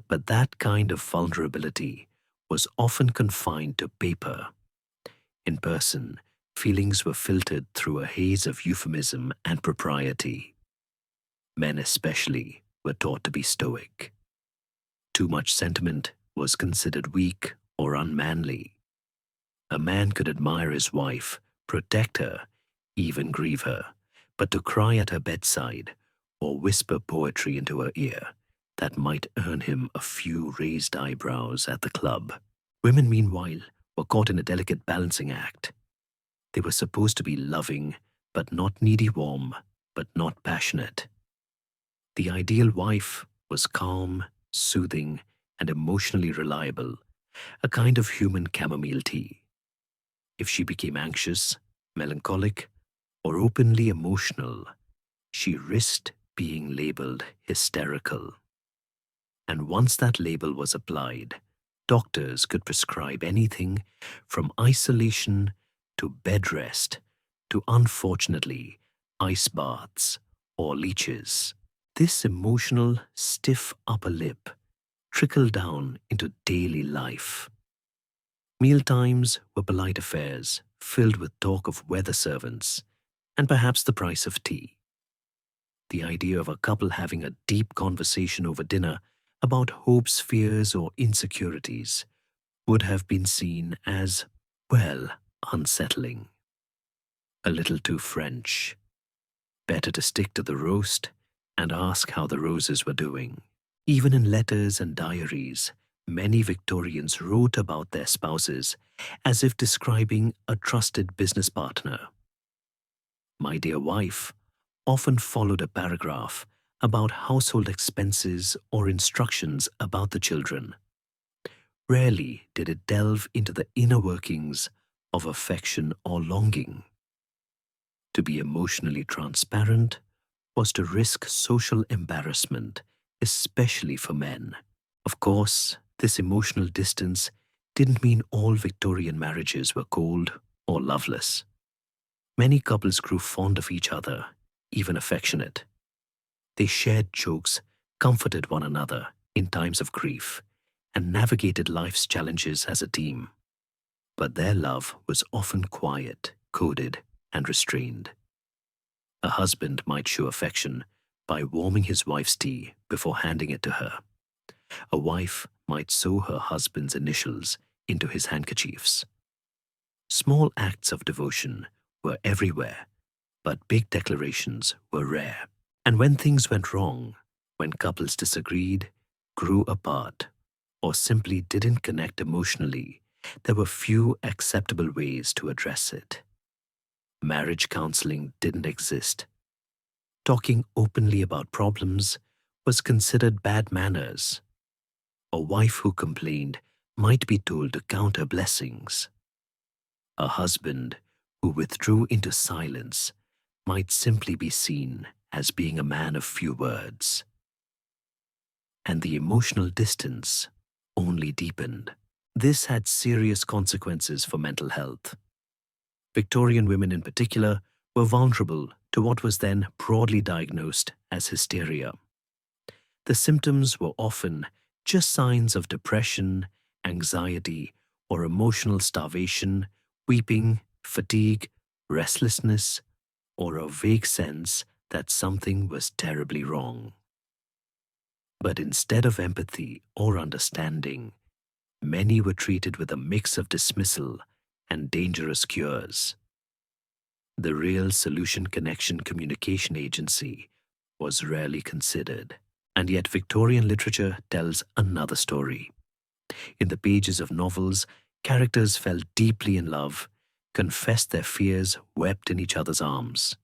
S1: But that kind of vulnerability was often confined to paper. In person, feelings were filtered through a haze of euphemism and propriety. Men especially were taught to be stoic. Too much sentiment was considered weak or unmanly. A man could admire his wife, protect her, even grieve her, but to cry at her bedside or whisper poetry into her ear that might earn him a few raised eyebrows at the club. Women, meanwhile, were caught in a delicate balancing act. They were supposed to be loving, but not needy, warm, but not passionate. The ideal wife was calm, soothing, and emotionally reliable, a kind of human chamomile tea. If she became anxious, melancholic, or openly emotional, she risked being labeled hysterical. And once that label was applied, doctors could prescribe anything from isolation to bed rest to, unfortunately, ice baths or leeches. This emotional, stiff upper lip trickled down into daily life. Mealtimes were polite affairs filled with talk of weather servants and perhaps the price of tea. The idea of a couple having a deep conversation over dinner about hopes, fears, or insecurities would have been seen as, well, unsettling. A little too French. Better to stick to the roast and ask how the roses were doing. Even in letters and diaries, many Victorians wrote about their spouses as if describing a trusted business partner. My dear wife often followed a paragraph about household expenses or instructions about the children. Rarely did it delve into the inner workings of affection or longing. To be emotionally transparent was to risk social embarrassment, especially for men. Of course, this emotional distance didn't mean all Victorian marriages were cold or loveless. Many couples grew fond of each other, even affectionate. They shared jokes, comforted one another in times of grief, and navigated life's challenges as a team. But their love was often quiet, coded, and restrained. A husband might show affection by warming his wife's tea before handing it to her. A wife might sew her husband's initials into his handkerchiefs. Small acts of devotion were everywhere, but big declarations were rare. And when things went wrong, when couples disagreed, grew apart, or simply didn't connect emotionally, there were few acceptable ways to address it. Marriage counseling didn't exist. Talking openly about problems was considered bad manners. A wife who complained might be told to count her blessings. A husband who withdrew into silence might simply be seen as being a man of few words. And the emotional distance only deepened. This had serious consequences for mental health. Victorian women in particular were vulnerable to what was then broadly diagnosed as hysteria. The symptoms were often just signs of depression, anxiety, or emotional starvation, weeping, fatigue, restlessness, or a vague sense that something was terribly wrong. But instead of empathy or understanding, many were treated with a mix of dismissal and dangerous cures. The real solution connection communication agency was rarely considered, and yet Victorian literature tells another story. In the pages of novels, characters fell deeply in love, confessed their fears, wept in each other's arms.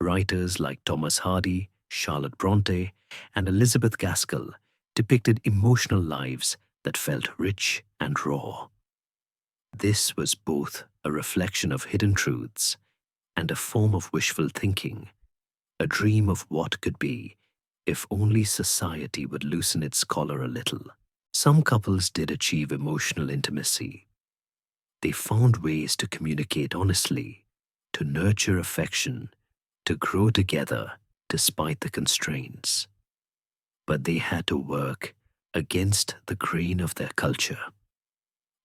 S1: Writers like Thomas Hardy, Charlotte Bronte, and Elizabeth Gaskell depicted emotional lives that felt rich and raw. This was both a reflection of hidden truths and a form of wishful thinking, a dream of what could be if only society would loosen its collar a little. Some couples did achieve emotional intimacy. They found ways to communicate honestly, to nurture affection, to grow together despite the constraints. But they had to work against the grain of their culture.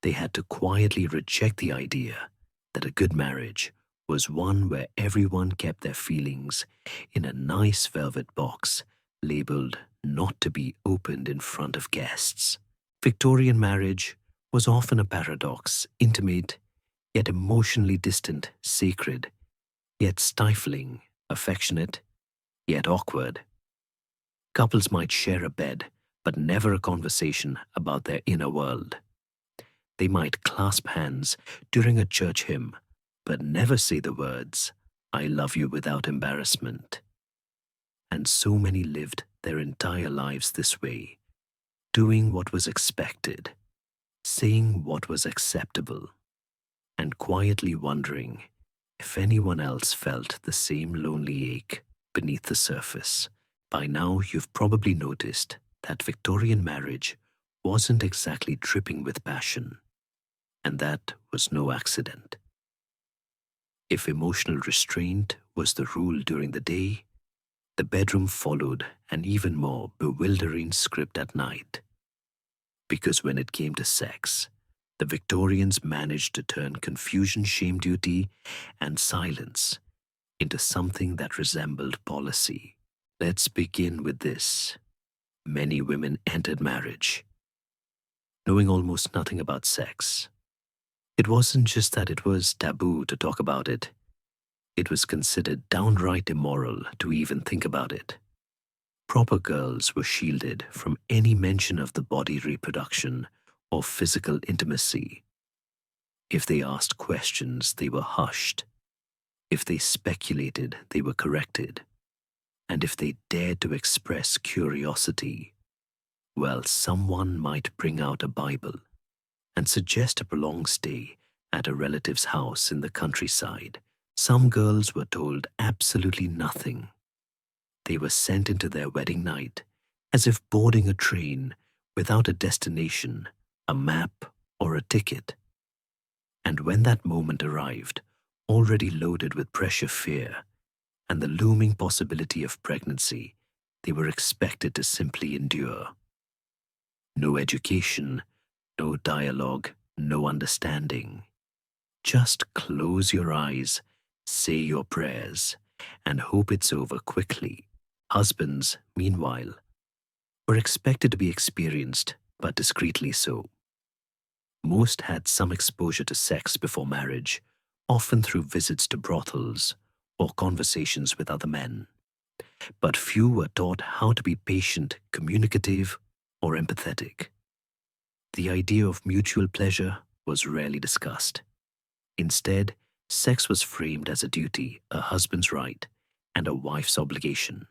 S1: They had to quietly reject the idea that a good marriage was one where everyone kept their feelings in a nice velvet box labeled not to be opened in front of guests. Victorian marriage was often a paradox, intimate, yet emotionally distant, sacred, yet stifling, affectionate, yet awkward. Couples might share a bed, but never a conversation about their inner world. They might clasp hands during a church hymn, but never say the words, "I love you," without embarrassment. And so many lived their entire lives this way, doing what was expected, saying what was acceptable, and quietly wondering if anyone else felt the same lonely ache beneath the surface. By now, you've probably noticed that Victorian marriage wasn't exactly dripping with passion, and that was no accident. If emotional restraint was the rule during the day, the bedroom followed an even more bewildering script at night. Because when it came to sex, the Victorians managed to turn confusion, shame, duty, and silence into something that resembled policy. Let's begin with this. Many women entered marriage knowing almost nothing about sex. It wasn't just that it was taboo to talk about it. It was considered downright immoral to even think about it. Proper girls were shielded from any mention of the body reproduction or physical intimacy. If they asked questions, they were hushed. If they speculated, they were corrected. And if they dared to express curiosity, well, someone might bring out a Bible and suggest a prolonged stay at a relative's house in the countryside. Some girls were told absolutely nothing. They were sent into their wedding night as if boarding a train without a destination, a map, or a ticket. And when that moment arrived, already loaded with pressure, fear, and the looming possibility of pregnancy, they were expected to simply endure. No education, no dialogue, no understanding. Just close your eyes, say your prayers, and hope it's over quickly. Husbands, meanwhile, were expected to be experienced, but discreetly so. Most had some exposure to sex before marriage, often through visits to brothels or conversations with other men. But few were taught how to be patient, communicative, or empathetic. The idea of mutual pleasure was rarely discussed. Instead, sex was framed as a duty, a husband's right, and a wife's obligation.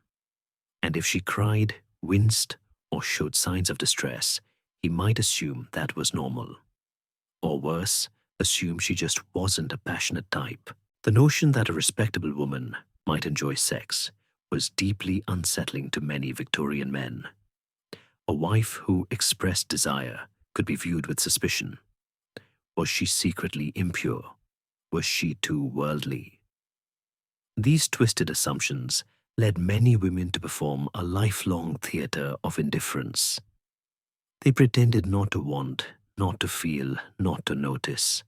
S1: And if she cried, winced, or showed signs of distress, he might assume that was normal. Or worse, assumed she just wasn't a passionate type. The notion that a respectable woman might enjoy sex was deeply unsettling to many Victorian men. A wife who expressed desire could be viewed with suspicion. Was she secretly impure? Was she too worldly? These twisted assumptions led many women to perform a lifelong theater of indifference. They pretended not to want, not to feel, not to notice.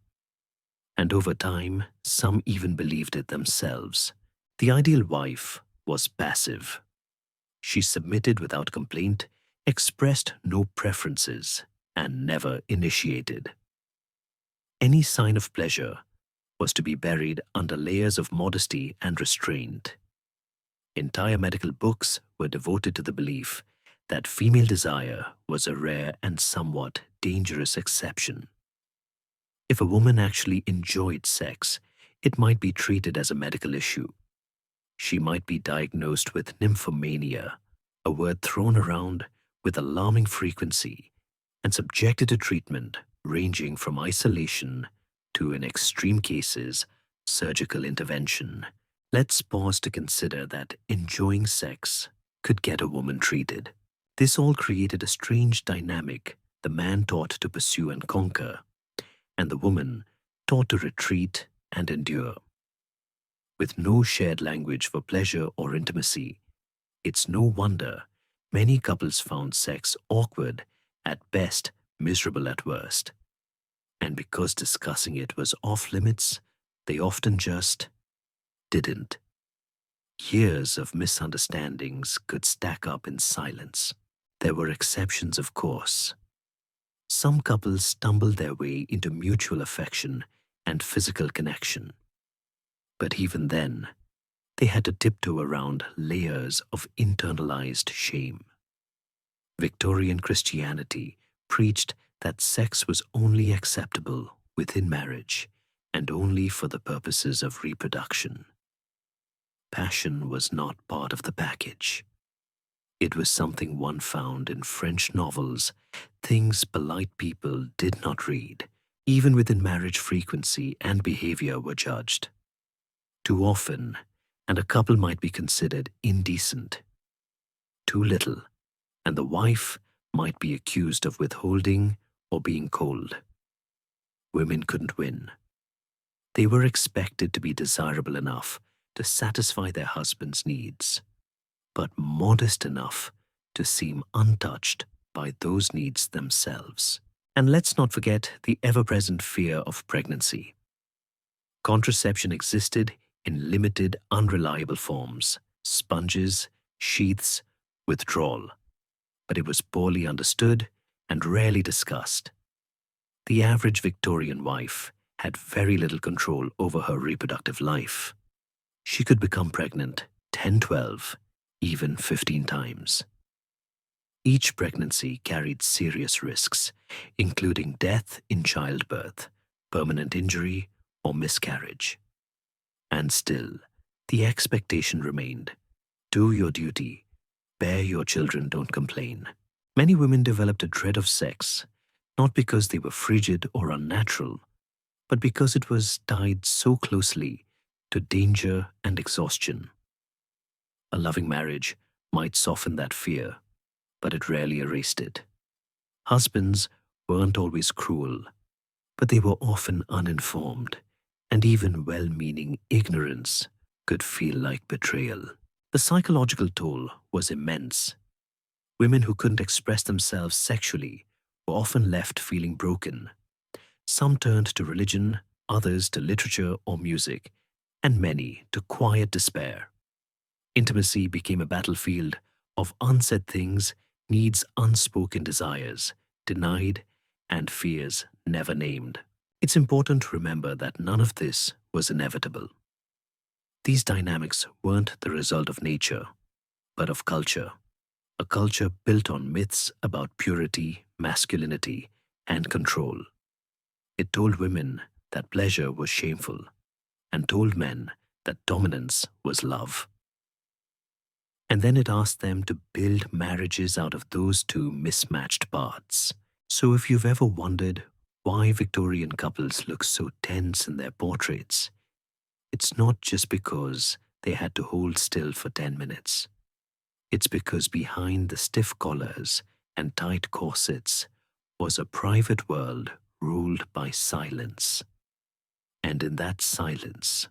S1: And over time, some even believed it themselves. The ideal wife was passive. She submitted without complaint, expressed no preferences, and never initiated. Any sign of pleasure was to be buried under layers of modesty and restraint. Entire medical books were devoted to the belief that female desire was a rare and somewhat dangerous exception. If a woman actually enjoyed sex, it might be treated as a medical issue. She might be diagnosed with nymphomania, a word thrown around with alarming frequency, and subjected to treatment ranging from isolation to, in extreme cases, surgical intervention. Let's pause to consider that enjoying sex could get a woman treated. This all created a strange dynamic: the man taught to pursue and conquer, and the woman taught to retreat and endure. With no shared language for pleasure or intimacy, it's no wonder many couples found sex awkward at best, miserable at worst. And because discussing it was off limits, they often just didn't. Years of misunderstandings could stack up in silence. There were exceptions, of course. Some couples stumbled their way into mutual affection and physical connection. But even then, they had to tiptoe around layers of internalized shame. Victorian Christianity preached that sex was only acceptable within marriage and only for the purposes of reproduction. Passion was not part of the package. It was something one found in French novels, things polite people did not read. Even within marriage, frequency and behavior were judged. Too often, and a couple might be considered indecent. Too little, and the wife might be accused of withholding or being cold. Women couldn't win. They were expected to be desirable enough to satisfy their husband's needs, but modest enough to seem untouched by those needs themselves. And let's not forget the ever-present fear of pregnancy. Contraception existed in limited, unreliable forms: sponges, sheaths, withdrawal. But it was poorly understood and rarely discussed. The average Victorian wife had very little control over her reproductive life. She could become pregnant 10, 12, even 15 times. Each pregnancy carried serious risks, including death in childbirth, permanent injury, or miscarriage. And still, the expectation remained: do your duty, bear your children, don't complain. Many women developed a dread of sex, not because they were frigid or unnatural, but because it was tied so closely to danger and exhaustion. A loving marriage might soften that fear, but it rarely erased it. Husbands weren't always cruel, but they were often uninformed, and even well-meaning ignorance could feel like betrayal. The psychological toll was immense. Women who couldn't express themselves sexually were often left feeling broken. Some turned to religion, others to literature or music, and many to quiet despair. Intimacy became a battlefield of unsaid things, needs, unspoken desires, denied, and fears never named. It's important to remember that none of this was inevitable. These dynamics weren't the result of nature, but of culture. A culture built on myths about purity, masculinity, and control. It told women that pleasure was shameful, and told men that dominance was love. And then it asked them to build marriages out of those two mismatched parts. So if you've ever wondered why Victorian couples look so tense in their portraits. It's not just because they had to hold still for 10 minutes. It's because behind the stiff collars and tight corsets was a private world ruled by silence. And in that silence,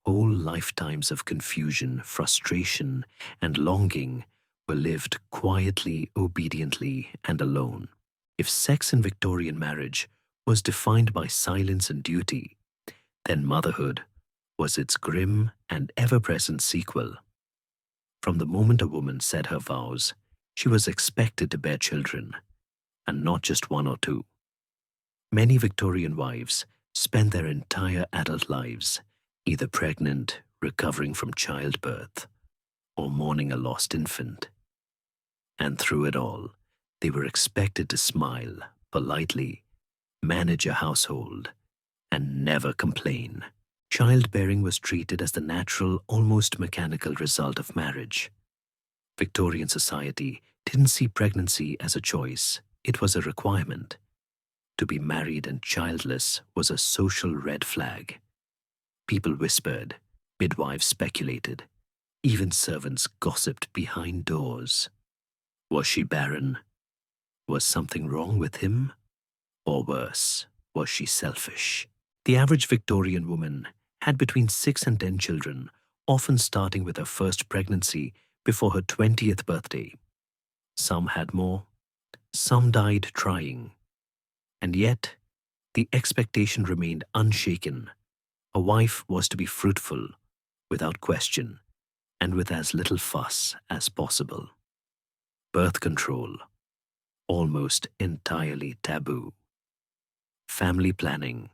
S1: whole lifetimes of confusion, frustration, and longing were lived quietly, obediently, and alone. If sex in Victorian marriage was defined by silence and duty, then motherhood was its grim and ever-present sequel. From the moment a woman said her vows, she was expected to bear children, and not just one or two. Many Victorian wives spent their entire adult lives either pregnant, recovering from childbirth, or mourning a lost infant. And through it all, they were expected to smile politely, manage a household, and never complain. Childbearing was treated as the natural, almost mechanical result of marriage. Victorian society didn't see pregnancy as a choice, it was a requirement. To be married and childless was a social red flag. People whispered, midwives speculated, even servants gossiped behind doors. Was she barren? Was something wrong with him? Or worse, was she selfish? The average Victorian woman had between 6 and 10 children, often starting with her first pregnancy before her 20th birthday. Some had more, some died trying. And yet, the expectation remained unshaken. A wife was to be fruitful, without question, and with as little fuss as possible. Birth control, almost entirely taboo. Family planning,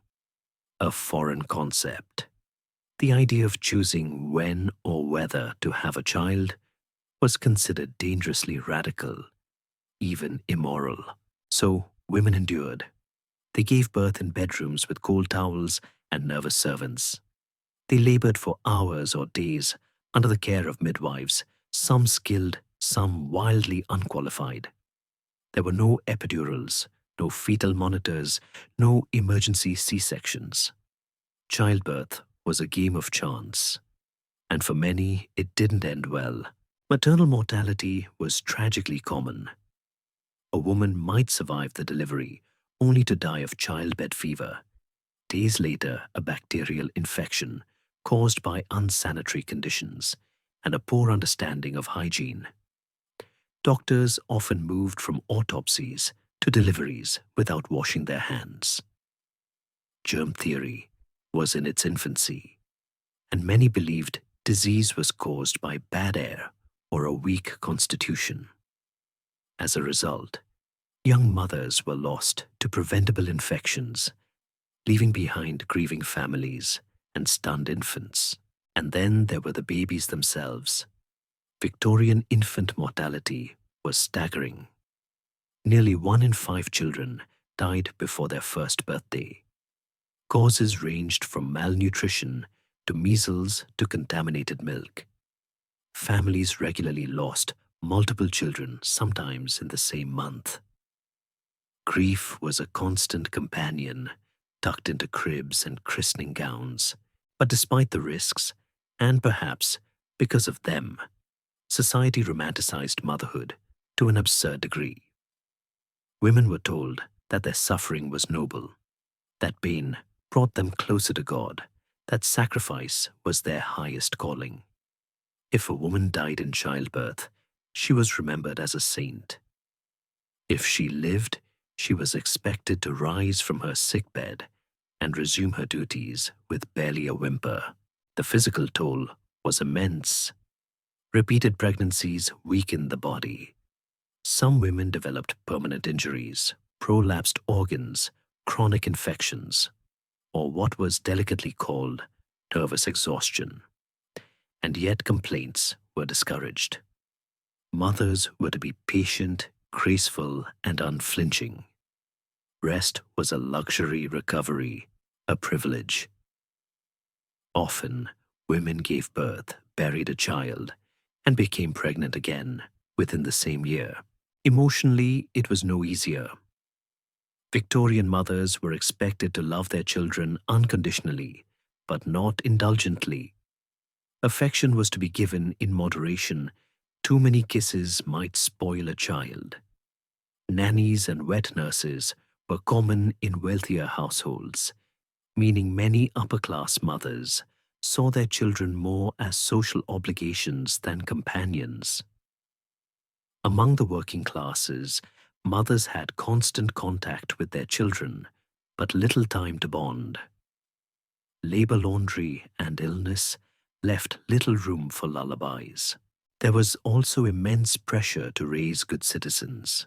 S1: a foreign concept. The idea of choosing when or whether to have a child was considered dangerously radical, even immoral. So women endured. They gave birth in bedrooms with cold towels and nervous servants. They labored for hours or days under the care of midwives, some skilled, some wildly unqualified. There were no epidurals, no fetal monitors, no emergency C-sections. Childbirth was a game of chance, and for many it didn't end well. Maternal mortality was tragically common. A woman might survive the delivery, only to die of childbed fever. Days later, a bacterial infection caused by unsanitary conditions and a poor understanding of hygiene. Doctors often moved from autopsies to deliveries without washing their hands. Germ theory was in its infancy, and many believed disease was caused by bad air or a weak constitution. As a result, young mothers were lost to preventable infections, leaving behind grieving families and stunned infants. And then there were the babies themselves. Victorian infant mortality was staggering. Nearly 1 in 5 children died before their first birthday. Causes ranged from malnutrition to measles to contaminated milk. Families regularly lost multiple children, sometimes in the same month. Grief was a constant companion, tucked into cribs and christening gowns. But despite the risks, and perhaps because of them, society romanticized motherhood to an absurd degree. Women were told that their suffering was noble, that pain brought them closer to God, that sacrifice was their highest calling. If a woman died in childbirth, she was remembered as a saint. If she lived, she was expected to rise from her sickbed and resume her duties with barely a whimper. The physical toll was immense. Repeated pregnancies weakened the body. Some women developed permanent injuries, prolapsed organs, chronic infections, or what was delicately called nervous exhaustion. And yet complaints were discouraged. Mothers were to be patient, graceful, and unflinching. Rest was a luxury, recovery a privilege. Often, women gave birth, buried a child, and became pregnant again within the same year. Emotionally, it was no easier. Victorian mothers were expected to love their children unconditionally, but not indulgently. Affection was to be given in moderation. Too many kisses might spoil a child. Nannies and wet nurses were common in wealthier households, meaning many upper-class mothers saw their children more as social obligations than companions. Among the working classes, mothers had constant contact with their children, but little time to bond. Labor laundry and illness left little room for lullabies. There was also immense pressure to raise good citizens.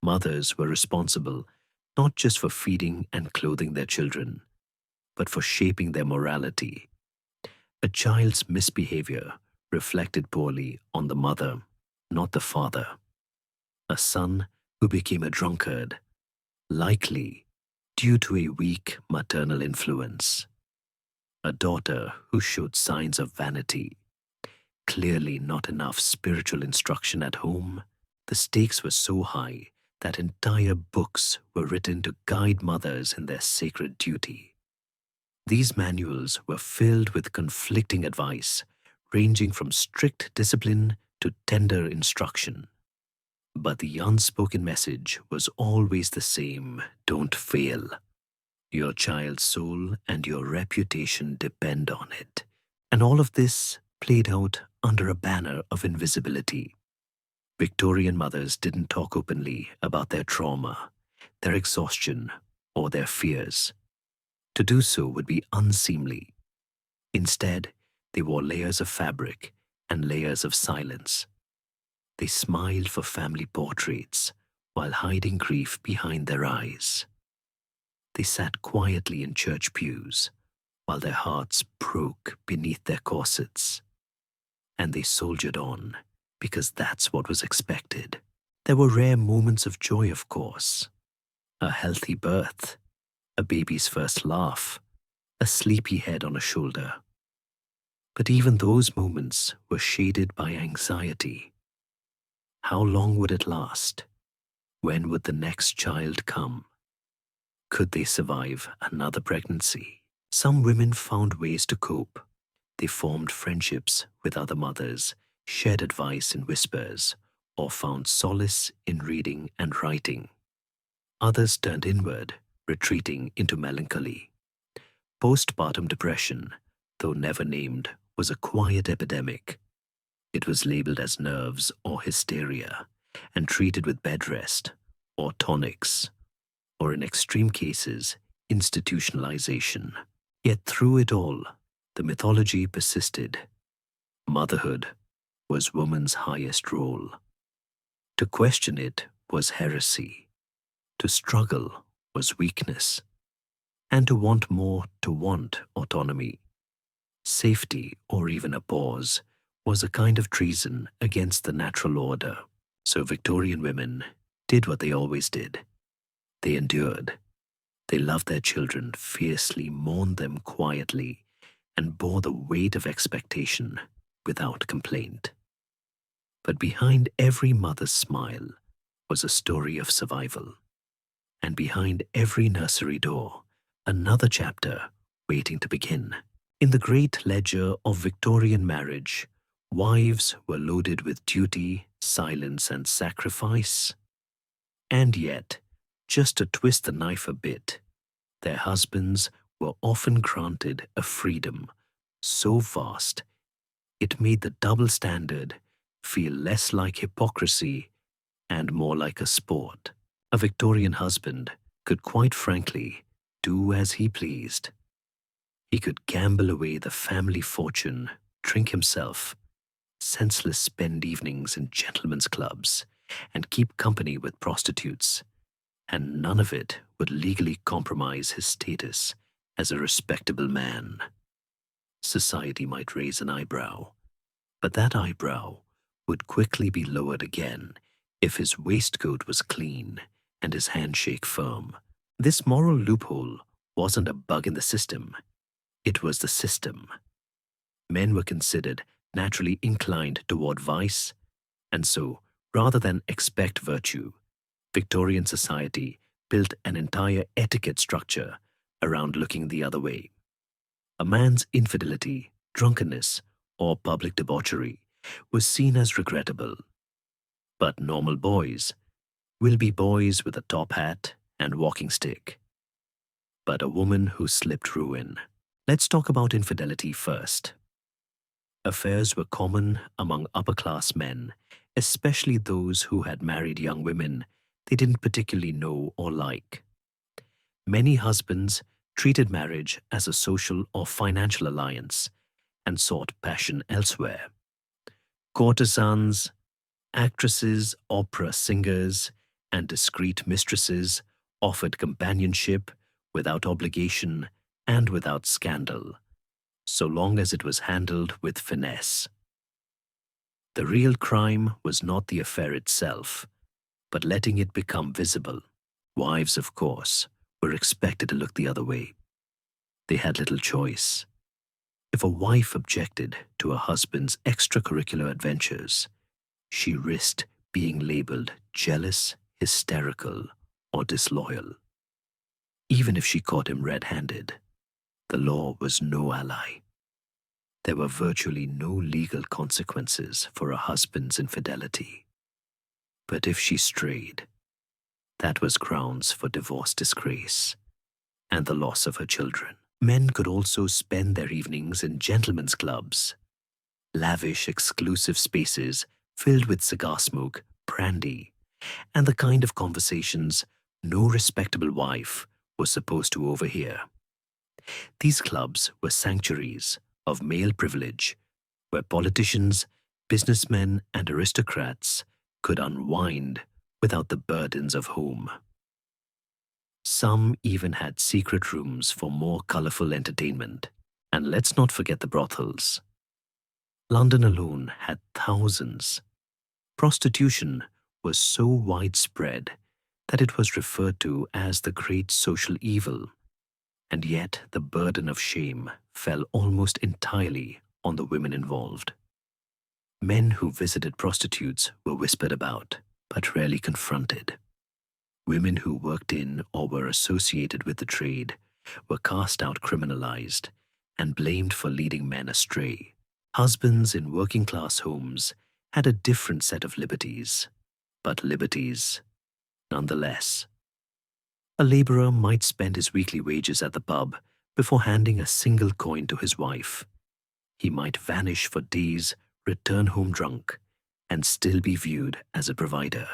S1: Mothers were responsible not just for feeding and clothing their children, but for shaping their morality. A child's misbehavior reflected poorly on the mother, not the father. A son who became a drunkard, likely due to a weak maternal influence. A daughter who showed signs of vanity, clearly not enough spiritual instruction at home. The stakes were so high that entire books were written to guide mothers in their sacred duty. These manuals were filled with conflicting advice, ranging from strict discipline to tender instruction. But the unspoken message was always the same: don't fail. Your child's soul and your reputation depend on it. And all of this played out under a banner of invisibility. Victorian mothers didn't talk openly about their trauma, their exhaustion, or their fears. To do so would be unseemly. Instead, they wore layers of fabric and layers of silence. They smiled for family portraits while hiding grief behind their eyes. They sat quietly in church pews while their hearts broke beneath their corsets. And they soldiered on because that's what was expected. There were rare moments of joy, of course. A healthy birth, a baby's first laugh, a sleepy head on a shoulder. But even those moments were shaded by anxiety. How long would it last? When would the next child come? Could they survive another pregnancy? Some women found ways to cope. They formed friendships with other mothers, shared advice in whispers, or found solace in reading and writing. Others turned inward, retreating into melancholy. Postpartum depression, though never named, was a quiet epidemic. It was labeled as nerves or hysteria and treated with bed rest or tonics, or in extreme cases, institutionalization. Yet through it all, the mythology persisted. Motherhood was woman's highest role. To question it was heresy. To struggle was weakness. And to want more, to want autonomy, safety, or even a pause was a kind of treason against the natural order. So Victorian women did what they always did. They endured. They loved their children fiercely, mourned them quietly, and bore the weight of expectation without complaint. But behind every mother's smile was a story of survival. And behind every nursery door, another chapter waiting to begin. In the great ledger of Victorian marriage, wives were loaded with duty, silence, and sacrifice. And yet, just to twist the knife a bit, their husbands were often granted a freedom so vast it made the double standard feel less like hypocrisy and more like a sport. A Victorian husband could quite frankly do as he pleased. He could gamble away the family fortune, drink himself, senseless spend evenings in gentlemen's clubs, and keep company with prostitutes, and none of it would legally compromise his status as a respectable man. Society might raise an eyebrow, but that eyebrow would quickly be lowered again if his waistcoat was clean and his handshake firm. This moral loophole wasn't a bug in the system. It was the system. Men were considered naturally inclined toward vice, and so, rather than expect virtue, Victorian society built an entire etiquette structure around looking the other way. A man's infidelity, drunkenness, or public debauchery was seen as regrettable. But normal boys will be boys with a top hat and walking stick. But a woman who slipped ruin. Let's talk about infidelity first. Affairs were common among upper-class men, especially those who had married young women they didn't particularly know or like. Many husbands treated marriage as a social or financial alliance and sought passion elsewhere. Courtesans, actresses, opera singers, and discreet mistresses offered companionship without obligation and without scandal, so long as it was handled with finesse. The real crime was not the affair itself, but letting it become visible. Wives, of course, were expected to look the other way. They had little choice. If a wife objected to her husband's extracurricular adventures, she risked being labeled jealous, hysterical, or disloyal. Even if she caught him red-handed, the law was no ally. There were virtually no legal consequences for a husband's infidelity. But if she strayed, that was grounds for divorce disgrace and the loss of her children. Men could also spend their evenings in gentlemen's clubs, lavish, exclusive spaces filled with cigar smoke, brandy, and the kind of conversations no respectable wife was supposed to overhear. These clubs were sanctuaries of male privilege, where politicians, businessmen, and aristocrats could unwind without the burdens of home. Some even had secret rooms for more colorful entertainment. And let's not forget the brothels. London alone had thousands. Prostitution was so widespread that it was referred to as the great social evil, and yet the burden of shame fell almost entirely on the women involved. Men who visited prostitutes were whispered about, but rarely confronted. Women who worked in or were associated with the trade were cast out, criminalized, and blamed for leading men astray. Husbands in working-class homes had a different set of liberties, but liberties nonetheless. A laborer might spend his weekly wages at the pub before handing a single coin to his wife. He might vanish for days, return home drunk, and still be viewed as a provider.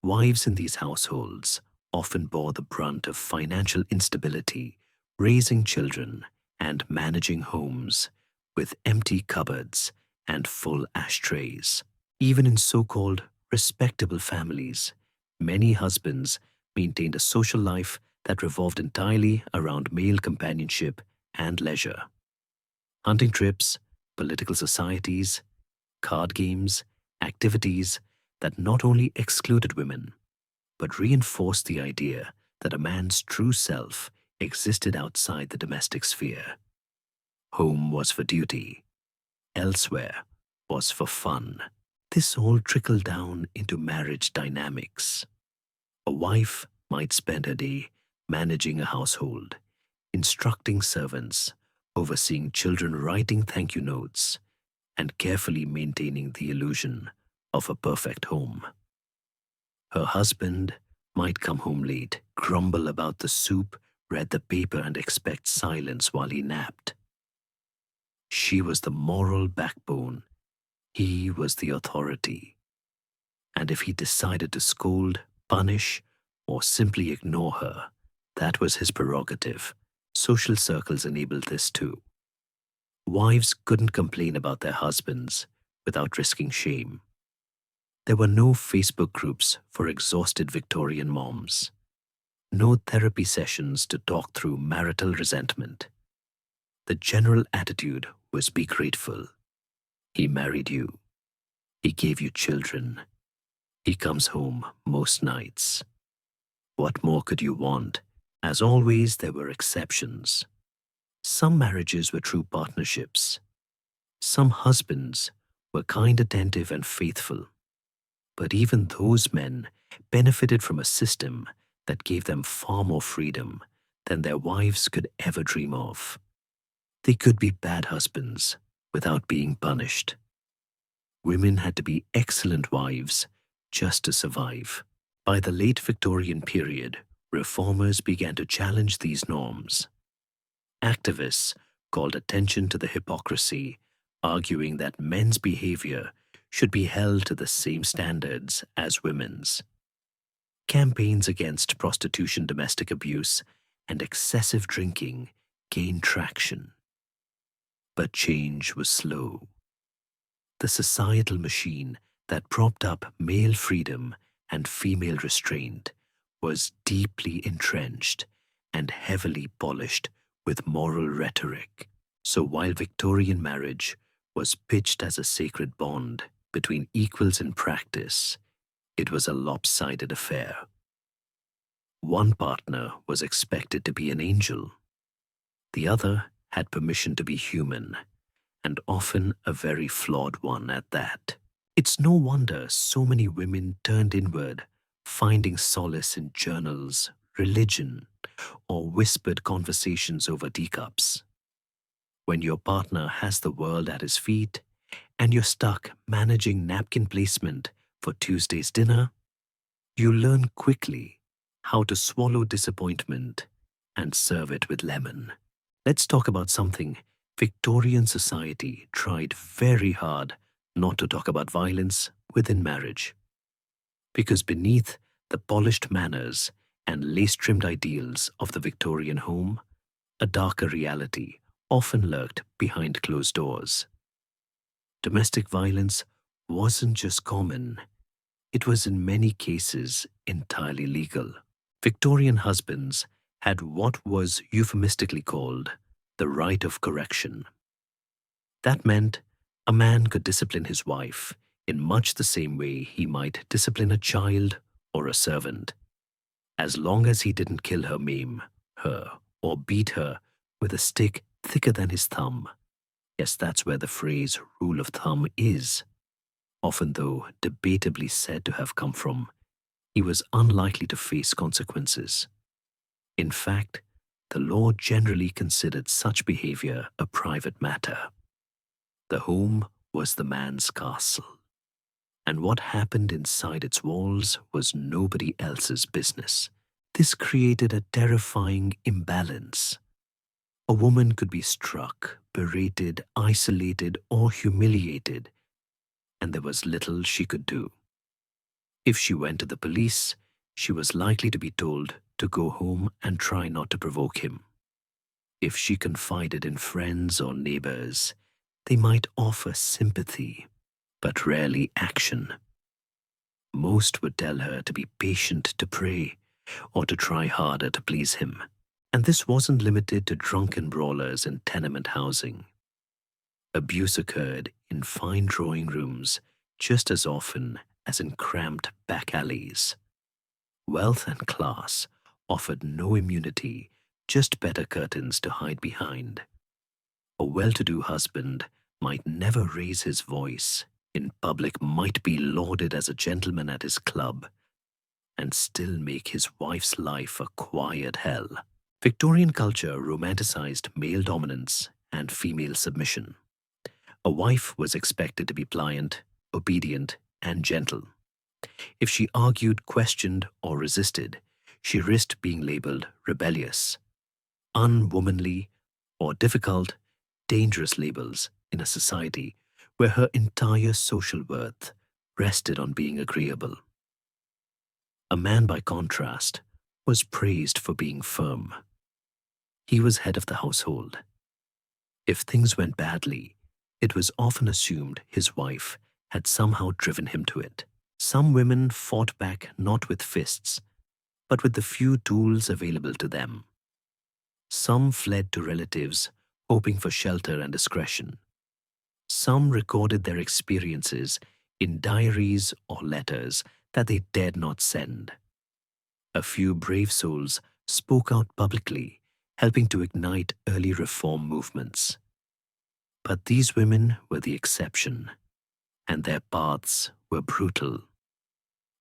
S1: Wives in these households often bore the brunt of financial instability, raising children and managing homes with empty cupboards and full ashtrays. Even in so-called respectable families, many husbands maintained a social life that revolved entirely around male companionship and leisure. Hunting trips, political societies, card games, activities that not only excluded women, but reinforced the idea that a man's true self existed outside the domestic sphere. Home was for duty, elsewhere was for fun. This all trickled down into marriage dynamics. A wife might spend her day managing a household, instructing servants, overseeing children, writing thank you notes, and carefully maintaining the illusion of a perfect home. Her husband might come home late, grumble about the soup, read the paper, and expect silence while he napped. She was the moral backbone. He was the authority. And if he decided to scold, punish, or simply ignore her, that was his prerogative. Social circles enabled this too. Wives couldn't complain about their husbands without risking shame. There were no Facebook groups for exhausted Victorian moms, no therapy sessions to talk through marital resentment. The general attitude was be grateful. He married you. He gave you children. He comes home most nights. What more could you want? As always, there were exceptions. Some marriages were true partnerships. Some husbands were kind, attentive, and faithful. But even those men benefited from a system that gave them far more freedom than their wives could ever dream of. They could be bad husbands without being punished. Women had to be excellent wives just to survive. By the late Victorian period, reformers began to challenge these norms. Activists called attention to the hypocrisy, arguing that men's behavior should be held to the same standards as women's. Campaigns against prostitution, domestic abuse, and excessive drinking gained traction. But change was slow. The societal machine that propped up male freedom and female restraint was deeply entrenched and heavily polished with moral rhetoric. So while Victorian marriage was pitched as a sacred bond between equals in practice, it was a lopsided affair. One partner was expected to be an angel. The other had permission to be human, and often a very flawed one at that. It's no wonder so many women turned inward, finding solace in journals, religion, or whispered conversations over teacups. When your partner has the world at his feet and you're stuck managing napkin placement for Tuesday's dinner, you learn quickly how to swallow disappointment and serve it with lemon. Let's talk about something Victorian society tried very hard not to talk about: violence within marriage. Because beneath the polished manners and lace-trimmed ideals of the Victorian home, a darker reality often lurked behind closed doors. Domestic violence wasn't just common, it was in many cases entirely legal. Victorian husbands had what was euphemistically called the right of correction. That meant a man could discipline his wife in much the same way he might discipline a child or a servant, as long as he didn't kill her, maim her, or beat her with a stick thicker than his thumb. Yes, that's where the phrase rule of thumb is, often though debatably said to have come from. He was unlikely to face consequences. In fact, the law generally considered such behavior a private matter. The home was the man's castle, and what happened inside its walls was nobody else's business. This created a terrifying imbalance. A woman could be struck, berated, isolated, or humiliated, and there was little she could do. If she went to the police, she was likely to be told to go home and try not to provoke him. If she confided in friends or neighbors, they might offer sympathy, but rarely action. Most would tell her to be patient, to pray, or to try harder to please him. And this wasn't limited to drunken brawlers in tenement housing. Abuse occurred in fine drawing rooms just as often as in cramped back alleys. Wealth and class offered no immunity, just better curtains to hide behind. A well-to-do husband might never raise his voice in public, might be lauded as a gentleman at his club, and still make his wife's life a quiet hell. Victorian culture romanticized male dominance and female submission. A wife was expected to be pliant, obedient, and gentle. If she argued, questioned, or resisted, she risked being labeled rebellious, unwomanly, or difficult, dangerous labels in a society where her entire social worth rested on being agreeable. A man, by contrast, was praised for being firm. He was head of the household. If things went badly, it was often assumed his wife had somehow driven him to it. Some women fought back not with fists, but with the few tools available to them. Some fled to relatives, hoping for shelter and discretion. Some recorded their experiences in diaries or letters that they dared not send. A few brave souls spoke out publicly, helping to ignite early reform movements. But these women were the exception, and their paths were brutal.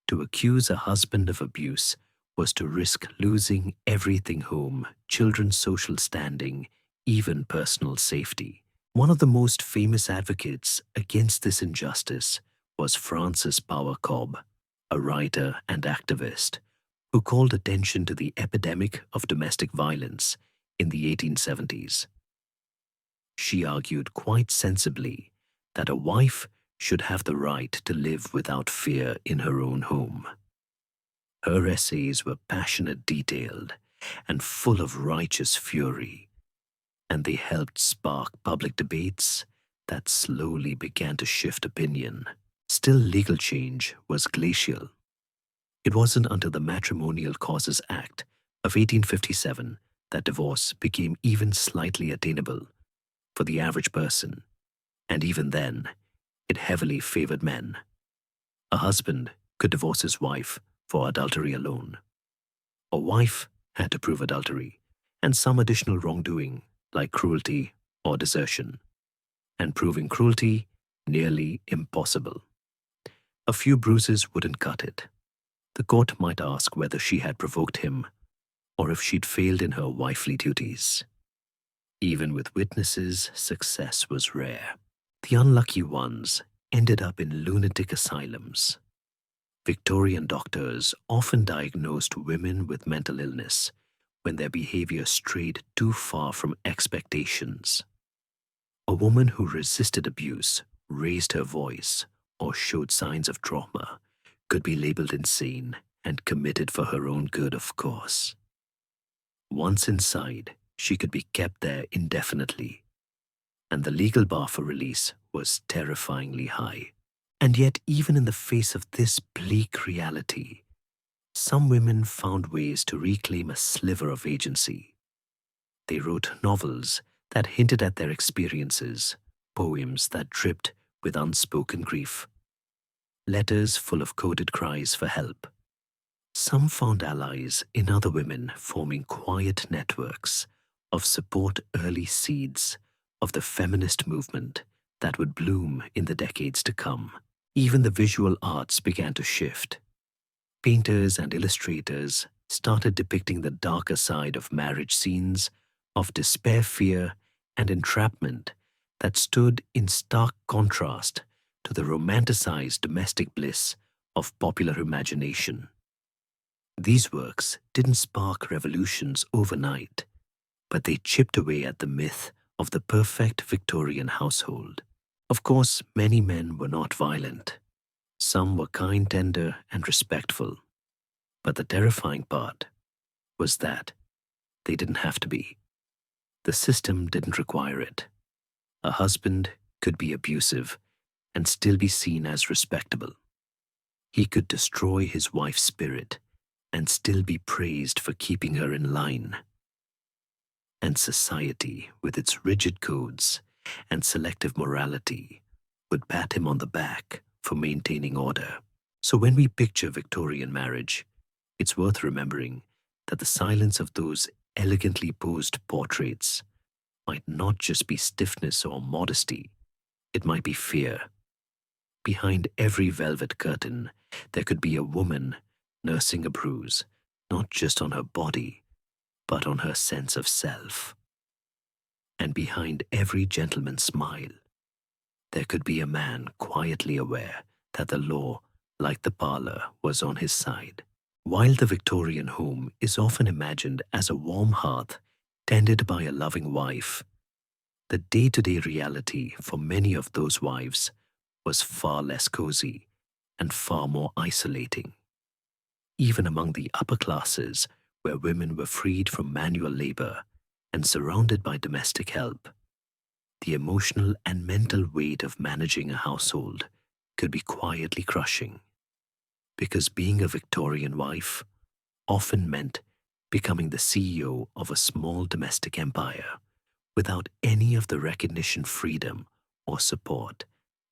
S1: To accuse a husband of abuse was to risk losing everything: home, children's social standing, even personal safety. One of the most famous advocates against this injustice was Frances Power Cobb, a writer and activist who called attention to the epidemic of domestic violence in the 1870s. She argued quite sensibly that a wife should have the right to live without fear in her own home. Her essays were passionate, detailed, and full of righteous fury, and they helped spark public debates that slowly began to shift opinion. Still, legal change was glacial. It wasn't until the Matrimonial Causes Act of 1857 that divorce became even slightly attainable for the average person, and even then, it heavily favored men. A husband could divorce his wife for adultery alone. A wife had to prove adultery and some additional wrongdoing like cruelty or desertion, and proving cruelty nearly impossible. A few bruises wouldn't cut it. The court might ask whether she had provoked him or if she'd failed in her wifely duties. Even with witnesses, success was rare. The unlucky ones ended up in lunatic asylums. Victorian doctors often diagnosed women with mental illness when their behavior strayed too far from expectations. A woman who resisted abuse, raised her voice, or showed signs of trauma could be labeled insane and committed for her own good, of course. Once inside, she could be kept there indefinitely, and the legal bar for release was terrifyingly high. And yet, even in the face of this bleak reality, some women found ways to reclaim a sliver of agency. They wrote novels that hinted at their experiences, poems that dripped with unspoken grief, letters full of coded cries for help. Some found allies in other women, forming quiet networks of support, early seeds of the feminist movement that would bloom in the decades to come. Even the visual arts began to shift. Painters and illustrators started depicting the darker side of marriage scenes, of despair, fear, and entrapment that stood in stark contrast to the romanticized domestic bliss of popular imagination. These works didn't spark revolutions overnight, but they chipped away at the myth of the perfect Victorian household. Of course, many men were not violent. Some were kind, tender, and respectful. But the terrifying part was that they didn't have to be. The system didn't require it. A husband could be abusive and still be seen as respectable. He could destroy his wife's spirit and still be praised for keeping her in line. And society, with its rigid codes and selective morality, would pat him on the back for maintaining order. So when we picture Victorian marriage, it's worth remembering that the silence of those elegantly posed portraits might not just be stiffness or modesty, it might be fear. Behind every velvet curtain, there could be a woman nursing a bruise, not just on her body, but on her sense of self. And behind every gentleman's smile, there could be a man quietly aware that the law, like the parlor, was on his side. While the Victorian home is often imagined as a warm hearth tended by a loving wife, the day-to-day reality for many of those wives was far less cozy and far more isolating. Even among the upper classes, where women were freed from manual labor and surrounded by domestic help, the emotional and mental weight of managing a household could be quietly crushing, because being a Victorian wife often meant becoming the CEO of a small domestic empire without any of the recognition, freedom, or support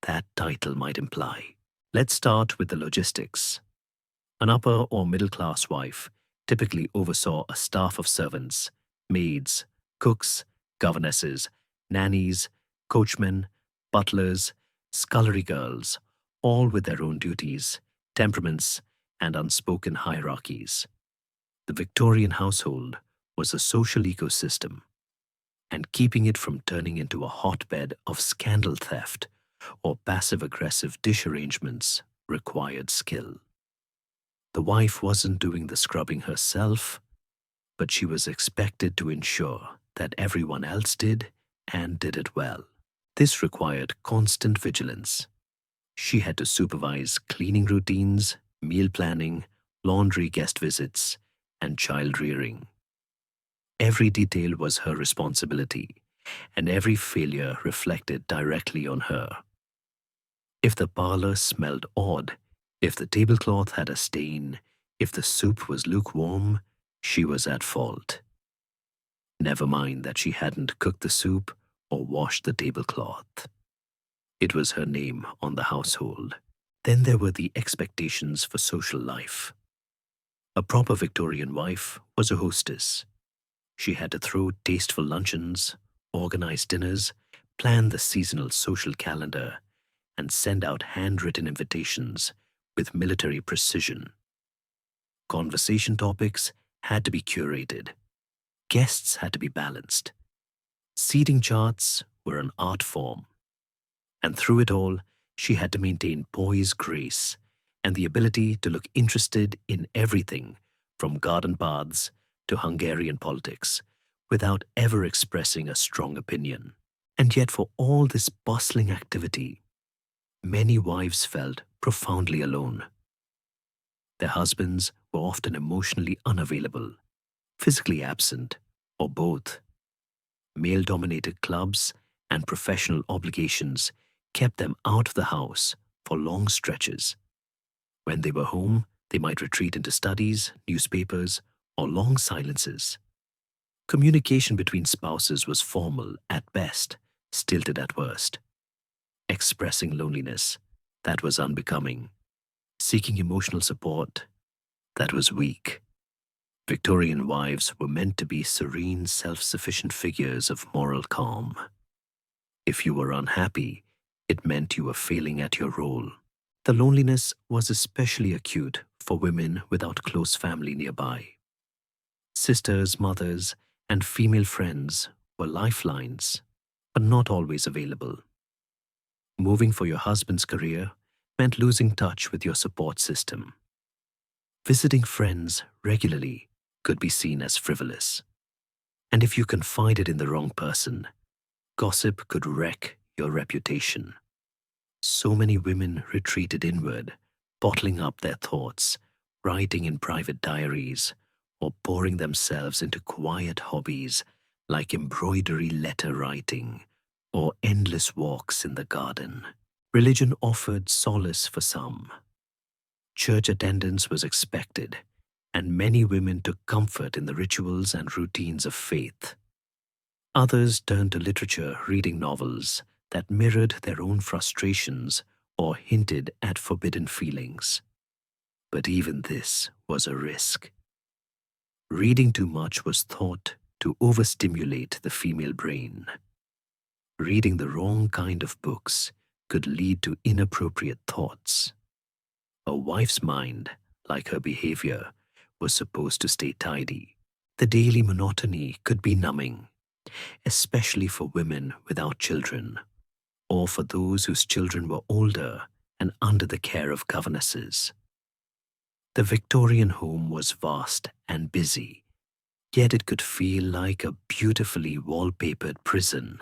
S1: that title might imply. Let's start with the logistics. An upper or middle-class wife typically oversaw a staff of servants, maids, cooks, governesses, nannies, coachmen, butlers, scullery girls, all with their own duties, temperaments, and unspoken hierarchies. The Victorian household was a social ecosystem, and keeping it from turning into a hotbed of scandal theft or passive-aggressive dish arrangements required skill. The wife wasn't doing the scrubbing herself, but she was expected to ensure that everyone else did and did it well. This required constant vigilance. She had to supervise cleaning routines, meal planning, laundry, guest visits, and child rearing. Every detail was her responsibility, and every failure reflected directly on her. If the parlor smelled odd, if the tablecloth had a stain, if the soup was lukewarm, she was at fault. Never mind that she hadn't cooked the soup or washed the tablecloth. It was her name on the household. Then there were the expectations for social life. A proper Victorian wife was a hostess. She had to throw tasteful luncheons, organize dinners, plan the seasonal social calendar, and send out handwritten invitations with military precision. Conversation topics had to be curated. Guests had to be balanced. Seating charts were an art form. And through it all, she had to maintain poise, grace, and the ability to look interested in everything from garden paths to Hungarian politics without ever expressing a strong opinion. And yet for all this bustling activity, many wives felt profoundly alone. Their husbands were often emotionally unavailable, physically absent, or both. Male-dominated clubs and professional obligations kept them out of the house for long stretches. When they were home, they might retreat into studies, newspapers, or long silences. Communication between spouses was formal at best, stilted at worst. Expressing loneliness, that was unbecoming. Seeking emotional support, that was weak. Victorian wives were meant to be serene, self-sufficient figures of moral calm. If you were unhappy, it meant you were failing at your role. The loneliness was especially acute for women without close family nearby. Sisters, mothers, and female friends were lifelines, but not always available. Moving for your husband's career meant losing touch with your support system. Visiting friends regularly could be seen as frivolous. And if you confided in the wrong person, gossip could wreck your reputation. So many women retreated inward, bottling up their thoughts, writing in private diaries, or pouring themselves into quiet hobbies like embroidery, letter writing, or endless walks in the garden. Religion offered solace for some. Church attendance was expected, and many women took comfort in the rituals and routines of faith. Others turned to literature, reading novels that mirrored their own frustrations or hinted at forbidden feelings. But even this was a risk. Reading too much was thought to overstimulate the female brain. Reading the wrong kind of books could lead to inappropriate thoughts. A wife's mind, like her behavior, was supposed to stay tidy. The daily monotony could be numbing, especially for women without children, or for those whose children were older and under the care of governesses. The Victorian home was vast and busy, yet it could feel like a beautifully wallpapered prison.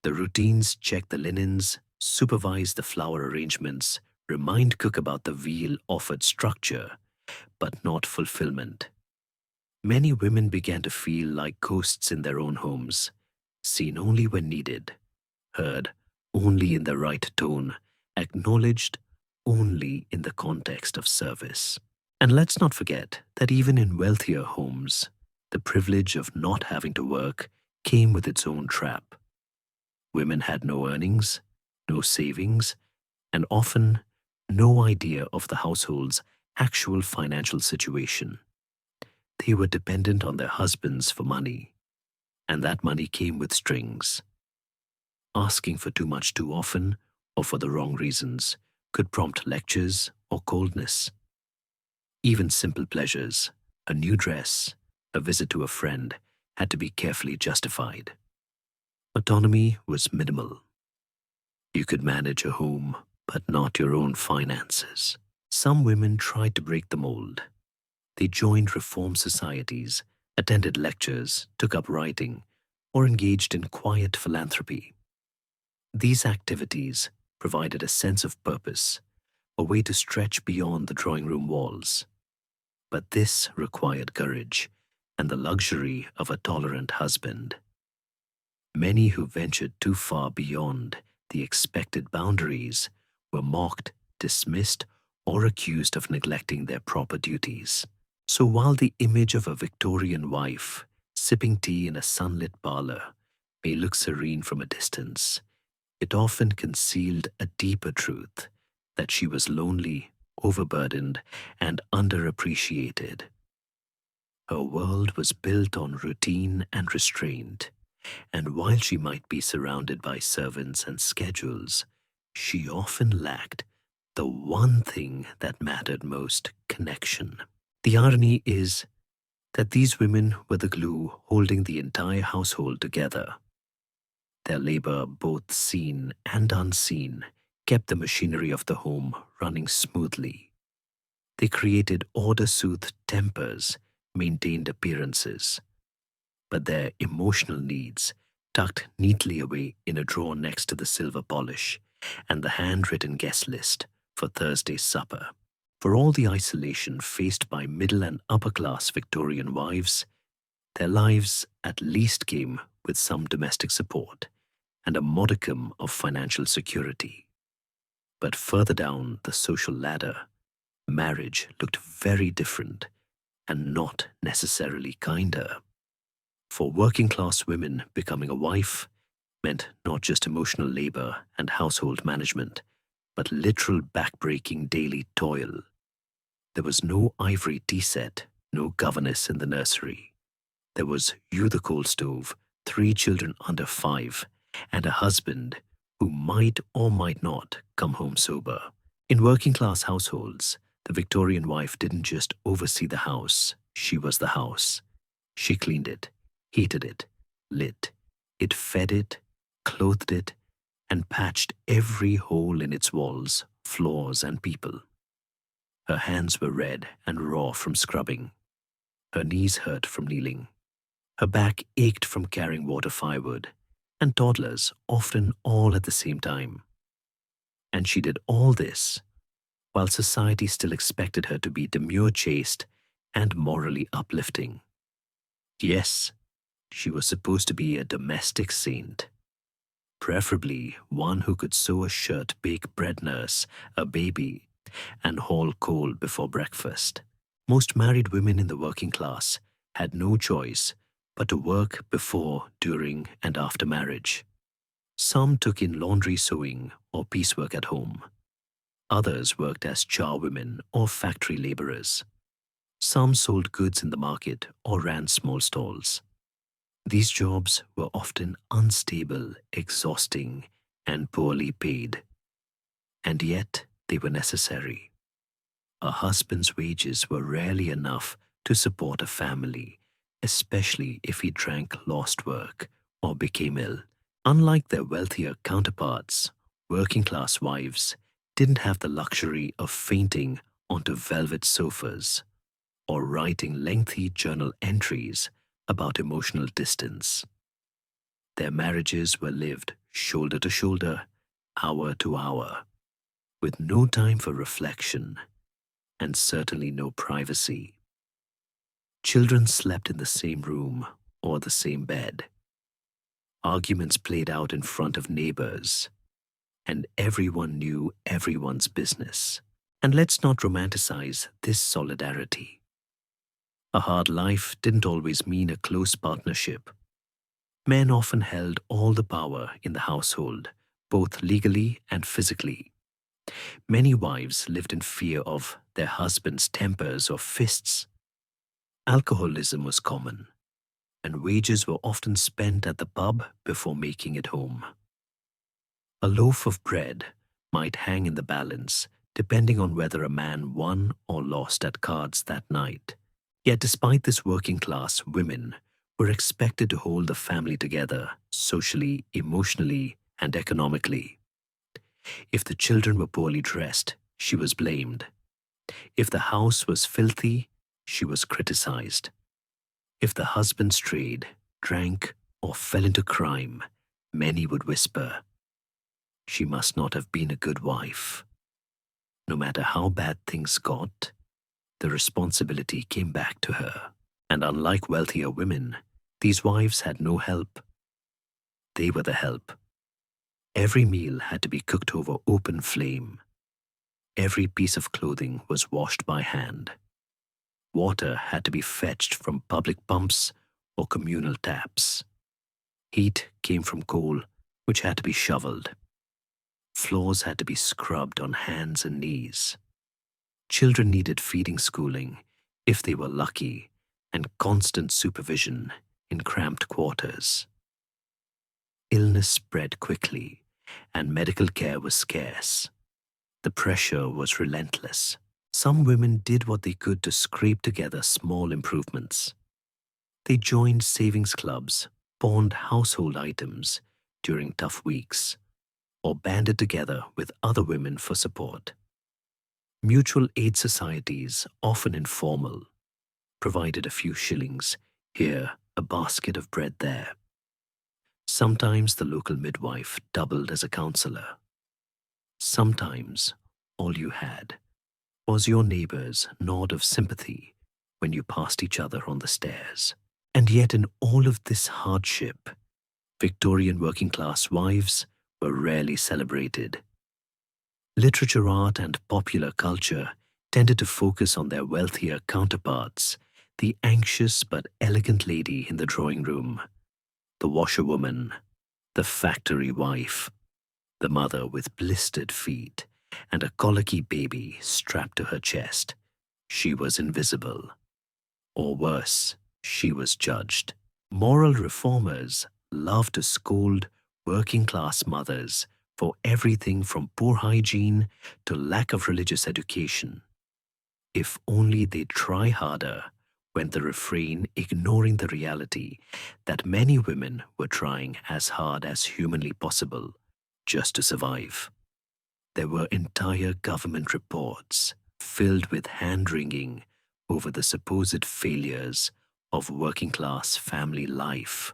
S1: The routines check the linens, supervise the flower arrangements, remind cook about the veal offered structure, but not fulfillment. Many women began to feel like ghosts in their own homes, seen only when needed, heard only in the right tone, acknowledged only in the context of service. And let's not forget that even in wealthier homes, the privilege of not having to work came with its own trap. Women had no earnings, no savings, and often no idea of the household's actual financial situation. They were dependent on their husbands for money, and that money came with strings. Asking for too much too often, or for the wrong reasons, could prompt lectures or coldness. Even simple pleasures, A new dress, a visit to a friend had to be carefully justified. Autonomy was minimal. You could manage a home, but not your own finances. Some women tried to break the mold. They joined reform societies, attended lectures, took up writing, or engaged in quiet philanthropy. These activities provided a sense of purpose, a way to stretch beyond the drawing room walls. But this required courage and the luxury of a tolerant husband. Many who ventured too far beyond the expected boundaries were mocked, dismissed, or accused of neglecting their proper duties. So while the image of a Victorian wife sipping tea in a sunlit parlor may look serene from a distance, it often concealed a deeper truth that she was lonely, overburdened, and underappreciated. Her world was built on routine and restraint, and while she might be surrounded by servants and schedules, she often lacked the one thing that mattered most: connection. The irony is that these women were the glue holding the entire household together. Their labor, both seen and unseen, kept the machinery of the home running smoothly. They created order-soothed tempers, maintained appearances, but their emotional needs, tucked neatly away in a drawer next to the silver polish and the handwritten guest list for Thursday's supper. For all the isolation faced by middle and upper-class Victorian wives, their lives at least came with some domestic support and a modicum of financial security. But further down the social ladder, marriage looked very different and not necessarily kinder. For working-class women, becoming a wife meant not just emotional labor and household management, but literal back-breaking daily toil. There was no ivory tea set, no governess in the nursery. There was you the coal stove, 3 children under 5, and a husband who might or might not come home sober. In working-class households, the Victorian wife didn't just oversee the house, she was the house. She cleaned it, heated it, lit. It fed it, clothed it, and patched every hole in its walls, floors, and people. Her hands were red and raw from scrubbing. Her knees hurt from kneeling. Her back ached from carrying water firewood, and toddlers, often all at the same time. And she did all this while society still expected her to be demure, chaste, and morally uplifting. Yes, she was supposed to be a domestic saint, preferably one who could sew a shirt, bake bread, nurse a baby, and haul coal before breakfast. Most married women in the working class had no choice but to work before, during, and after marriage. Some took in laundry, sewing, or piecework at home. Others worked as charwomen or factory laborers. Some sold goods in the market or ran small stalls. These jobs were often unstable, exhausting, and poorly paid. And yet they were necessary. A husband's wages were rarely enough to support a family, especially if he drank, lost work, or became ill. Unlike their wealthier counterparts, working-class wives didn't have the luxury of fainting onto velvet sofas or writing lengthy journal entries about emotional distance. Their marriages were lived shoulder to shoulder, hour to hour, with no time for reflection and certainly no privacy. Children slept in the same room or the same bed. Arguments played out in front of neighbors, and everyone knew everyone's business. And let's not romanticize this solidarity. A hard life didn't always mean a close partnership. Men often held all the power in the household, both legally and physically. Many wives lived in fear of their husbands' tempers or fists. Alcoholism was common, and wages were often spent at the pub before making it home. A loaf of bread might hang in the balance depending on whether a man won or lost at cards that night. Yet despite this, working class women were expected to hold the family together socially, emotionally, and economically. If the children were poorly dressed, she was blamed. If the house was filthy, she was criticized. If the husband strayed, drank, or fell into crime, many would whisper, "She must not have been a good wife." No matter how bad things got, the responsibility came back to her. And unlike wealthier women, these wives had no help. They were the help. Every meal had to be cooked over open flame. Every piece of clothing was washed by hand. Water had to be fetched from public pumps or communal taps. Heat came from coal, which had to be shoveled. Floors had to be scrubbed on hands and knees. Children needed feeding schooling, if they were lucky, and constant supervision in cramped quarters. Illness spread quickly, and medical care was scarce. The pressure was relentless. Some women did what they could to scrape together small improvements. They joined savings clubs, pawned household items during tough weeks, or banded together with other women for support. Mutual aid societies, often informal, provided a few shillings here, a basket of bread there. Sometimes the local midwife doubled as a counselor. Sometimes all you had was your neighbor's nod of sympathy when you passed each other on the stairs. And yet in all of this hardship, Victorian working class wives were rarely celebrated. Literature, art, and popular culture tended to focus on their wealthier counterparts, the anxious but elegant lady in the drawing room, the washerwoman, the factory wife, the mother with blistered feet and a colicky baby strapped to her chest. She was invisible. Or worse, she was judged. Moral reformers loved to scold working-class mothers for everything from poor hygiene to lack of religious education. If only they'd try harder, went the refrain, ignoring the reality that many women were trying as hard as humanly possible just to survive. There were entire government reports filled with hand-wringing over the supposed failures of working-class family life,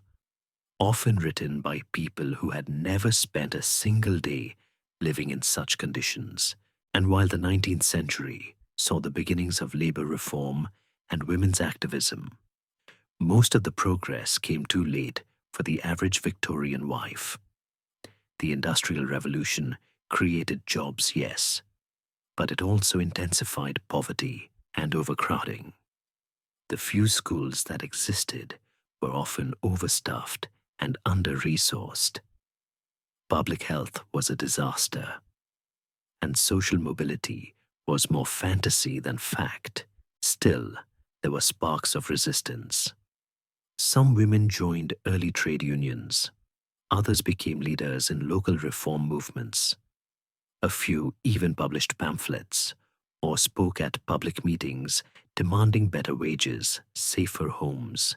S1: often written by people who had never spent a single day living in such conditions. And while the 19th century saw the beginnings of labor reform and women's activism, most of the progress came too late for the average Victorian wife. The Industrial Revolution created jobs, yes, but it also intensified poverty and overcrowding. The few schools that existed were often overstuffed and under-resourced. Public health was a disaster, and social mobility was more fantasy than fact. Still, there were sparks of resistance. Some women joined early trade unions. Others became leaders in local reform movements. A few even published pamphlets or spoke at public meetings demanding better wages, safer homes,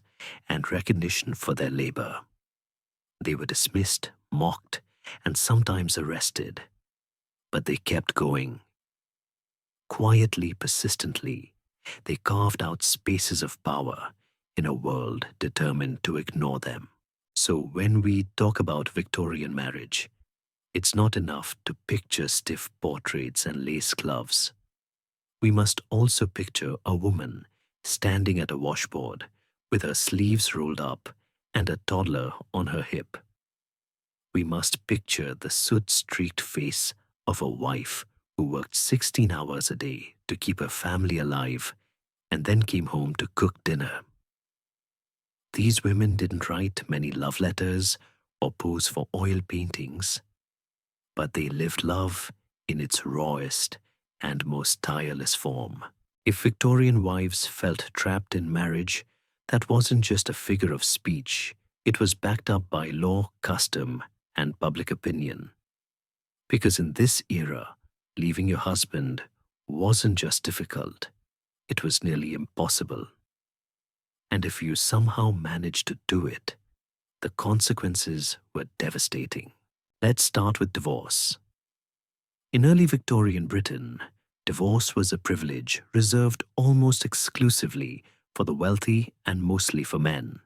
S1: and recognition for their labor. They were dismissed, mocked, and sometimes arrested, but they kept going. Quietly, persistently, they carved out spaces of power in a world determined to ignore them. So when we talk about Victorian marriage, it's not enough to picture stiff portraits and lace gloves. We must also picture a woman standing at a washboard with her sleeves rolled up and a toddler on her hip. We must picture the soot-streaked face of a wife who worked 16 hours a day to keep her family alive and then came home to cook dinner. These women didn't write many love letters or pose for oil paintings, but they lived love in its rawest and most tireless form. If Victorian wives felt trapped in marriage, that wasn't just a figure of speech, it was backed up by law, custom, and public opinion. Because in this era, leaving your husband wasn't just difficult, it was nearly impossible. And if you somehow managed to do it, the consequences were devastating. Let's start with divorce. In early Victorian Britain, divorce was a privilege reserved almost exclusively for the wealthy and mostly for men.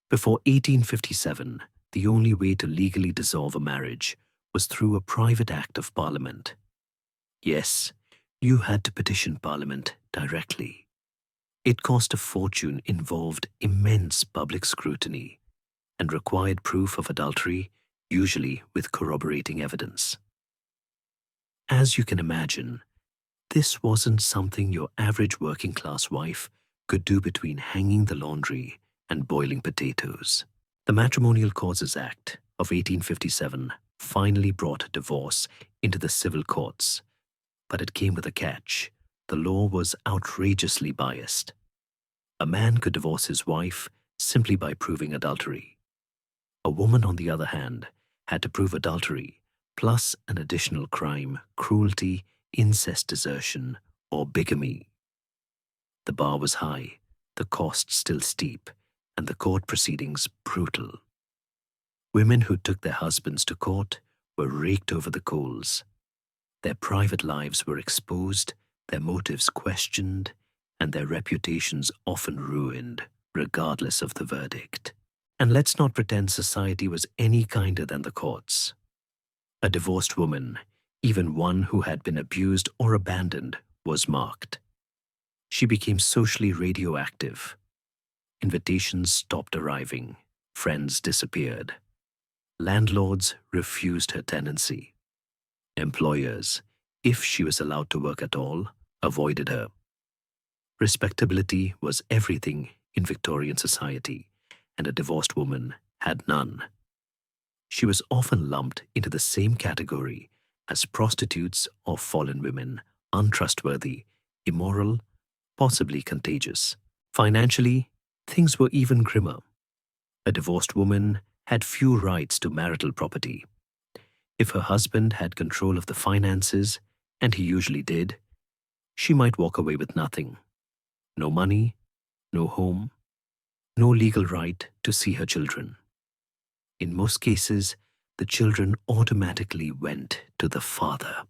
S1: Before 1857, the only way to legally dissolve a marriage was through a private act of Parliament. Yes, you had to petition Parliament directly. It cost a fortune, involved immense public scrutiny, and required proof of adultery, usually with corroborating evidence. As you can imagine, this wasn't something your average working-class wife could do between hanging the laundry and boiling potatoes. The Matrimonial Causes Act of 1857 finally brought divorce into the civil courts, but it came with a catch. The law was outrageously biased. A man could divorce his wife simply by proving adultery. A woman, on the other hand, had to prove adultery, plus an additional crime: cruelty, incest, desertion, or bigamy. The bar was high, the cost still steep, and the court proceedings brutal. Women who took their husbands to court were raked over the coals. Their private lives were exposed, their motives questioned, and their reputations often ruined, regardless of the verdict. And let's not pretend society was any kinder than the courts. A divorced woman, even one who had been abused or abandoned, was marked. She became socially radioactive. Invitations stopped arriving. Friends disappeared. Landlords refused her tenancy. Employers, if she was allowed to work at all, avoided her. Respectability was everything in Victorian society, and a divorced woman had none. She was often lumped into the same category as prostitutes or fallen women, untrustworthy, immoral, possibly contagious. Financially, things were even grimmer. A divorced woman had few rights to marital property. If her husband had control of the finances, and he usually did, she might walk away with nothing. No money, no home, no legal right to see her children. In most cases, the children automatically went to the father.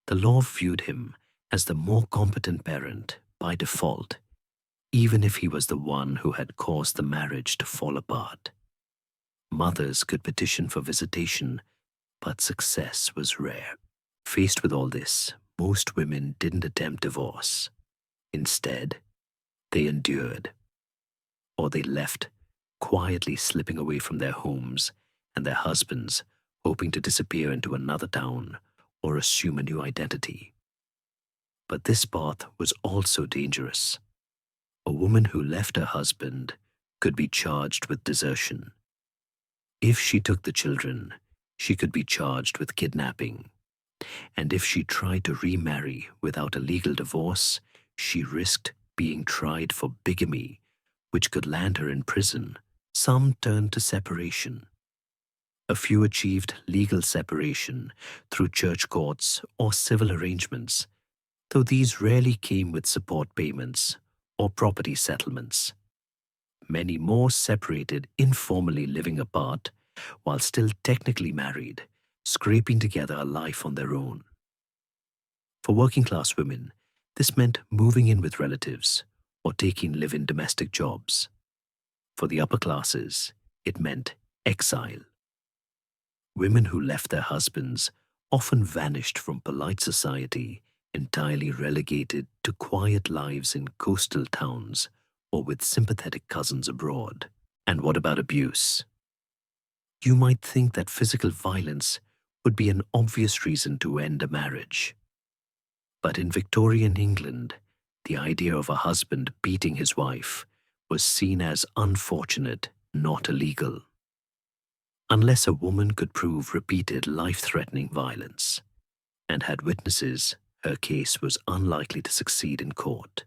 S1: The law viewed him as the more competent parent by default, even if he was the one who had caused the marriage to fall apart. Mothers could petition for visitation, but success was rare. Faced with all this, most women didn't attempt divorce. Instead, they endured, or they left, quietly slipping away from their homes and their husbands, hoping to disappear into another town or assume a new identity. But this path was also dangerous. A woman who left her husband could be charged with desertion. If she took the children, she could be charged with kidnapping. And if she tried to remarry without a legal divorce, she risked being tried for bigamy, which could land her in prison. Some turned to separation. A few achieved legal separation through church courts or civil arrangements, though these rarely came with support payments or property settlements. Many more separated informally, living apart while still technically married, scraping together a life on their own. For working-class women, this meant moving in with relatives or taking live-in domestic jobs. For the upper classes, it meant exile. Women who left their husbands often vanished from polite society, entirely relegated to quiet lives in coastal towns or with sympathetic cousins abroad. And what about abuse? You might think that physical violence would be an obvious reason to end a marriage. But in Victorian England, the idea of a husband beating his wife was seen as unfortunate, not illegal. Unless a woman could prove repeated life-threatening violence and had witnesses, her case was unlikely to succeed in court.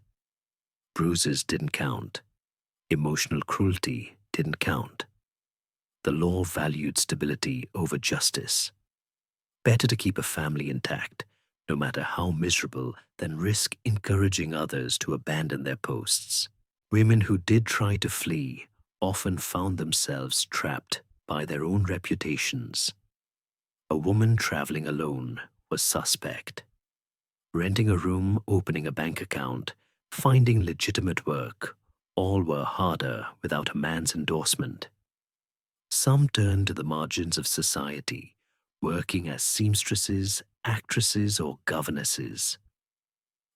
S1: Bruises didn't count. Emotional cruelty didn't count. The law valued stability over justice. Better to keep a family intact, no matter how miserable, than risk encouraging others to abandon their posts. Women who did try to flee often found themselves trapped by their own reputations. A woman traveling alone was suspect. Renting a room, opening a bank account, finding legitimate work, all were harder without a man's endorsement. Some turned to the margins of society, working as seamstresses, actresses, or governesses.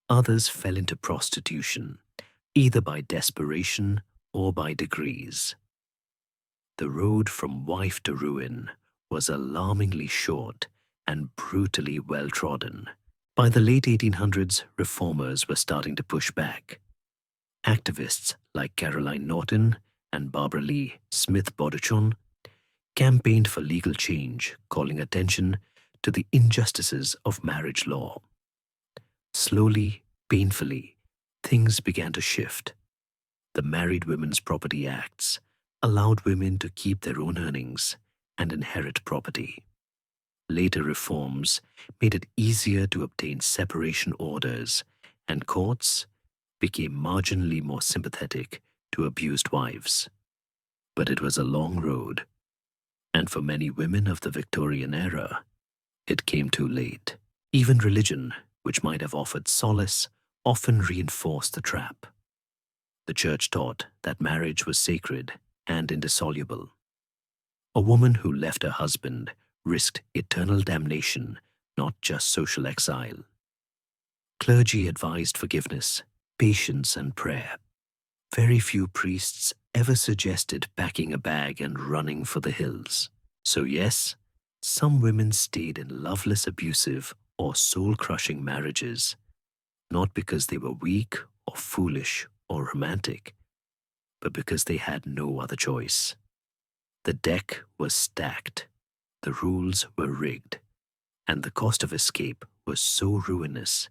S1: Others fell into prostitution, either by desperation or by degrees. The road from wife to ruin was alarmingly short and brutally well trodden. By the late 1800s, reformers were starting to push back. Activists like Caroline Norton and Barbara Lee Smith Boduchon campaigned for legal change, calling attention to the injustices of marriage law. Slowly, painfully, things began to shift. The Married Women's Property Acts allowed women to keep their own earnings and inherit property. Later reforms made it easier to obtain separation orders, and courts became marginally more sympathetic to abused wives. But it was a long road, and for many women of the Victorian era, it came too late. Even religion, which might have offered solace, often reinforced the trap. The church taught that marriage was sacred and indissoluble. A woman who left her husband risked eternal damnation, not just social exile. Clergy advised forgiveness, patience, and prayer. Very few priests ever suggested packing a bag and running for the hills. So yes, some women stayed in loveless, abusive, or soul-crushing marriages, not because they were weak or foolish or romantic, but because they had no other choice. The deck was stacked, the rules were rigged, and the cost of escape was so ruinous,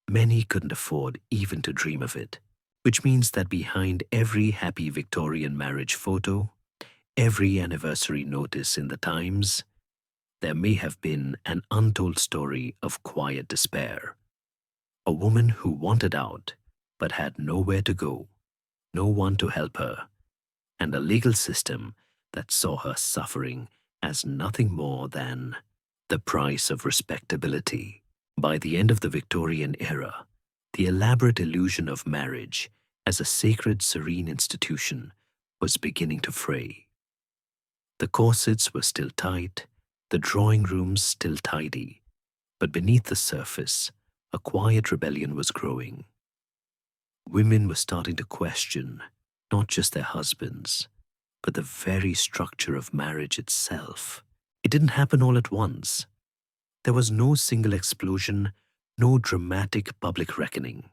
S1: many couldn't afford even to dream of it. Which means that behind every happy Victorian marriage photo, every anniversary notice in the Times, there may have been an untold story of quiet despair. A woman who wanted out, but had nowhere to go, no one to help her, and a legal system that saw her suffering as nothing more than the price of respectability. By the end of the Victorian era, the elaborate illusion of marriage as a sacred, serene institution was beginning to fray. The corsets were still tight, the drawing rooms still tidy, but beneath the surface, a quiet rebellion was growing. Women were starting to question not just their husbands, but the very structure of marriage itself. It didn't happen all at once. There was no single explosion, no dramatic public reckoning.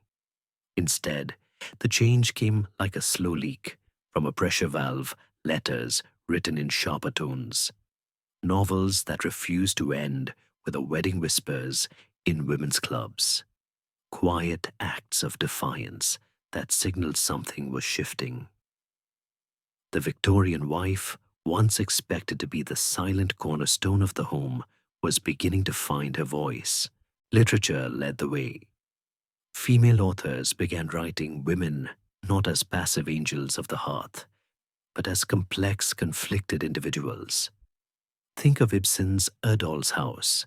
S1: Instead, the change came like a slow leak from a pressure valve, letters written in sharper tones, novels that refused to end with a wedding whispers in women's clubs, quiet acts of defiance that signaled something was shifting. The Victorian wife, once expected to be the silent cornerstone of the home, was beginning to find her voice. Literature led the way. Female authors began writing women not as passive angels of the hearth, but as complex, conflicted individuals. Think of Ibsen's A Doll's House,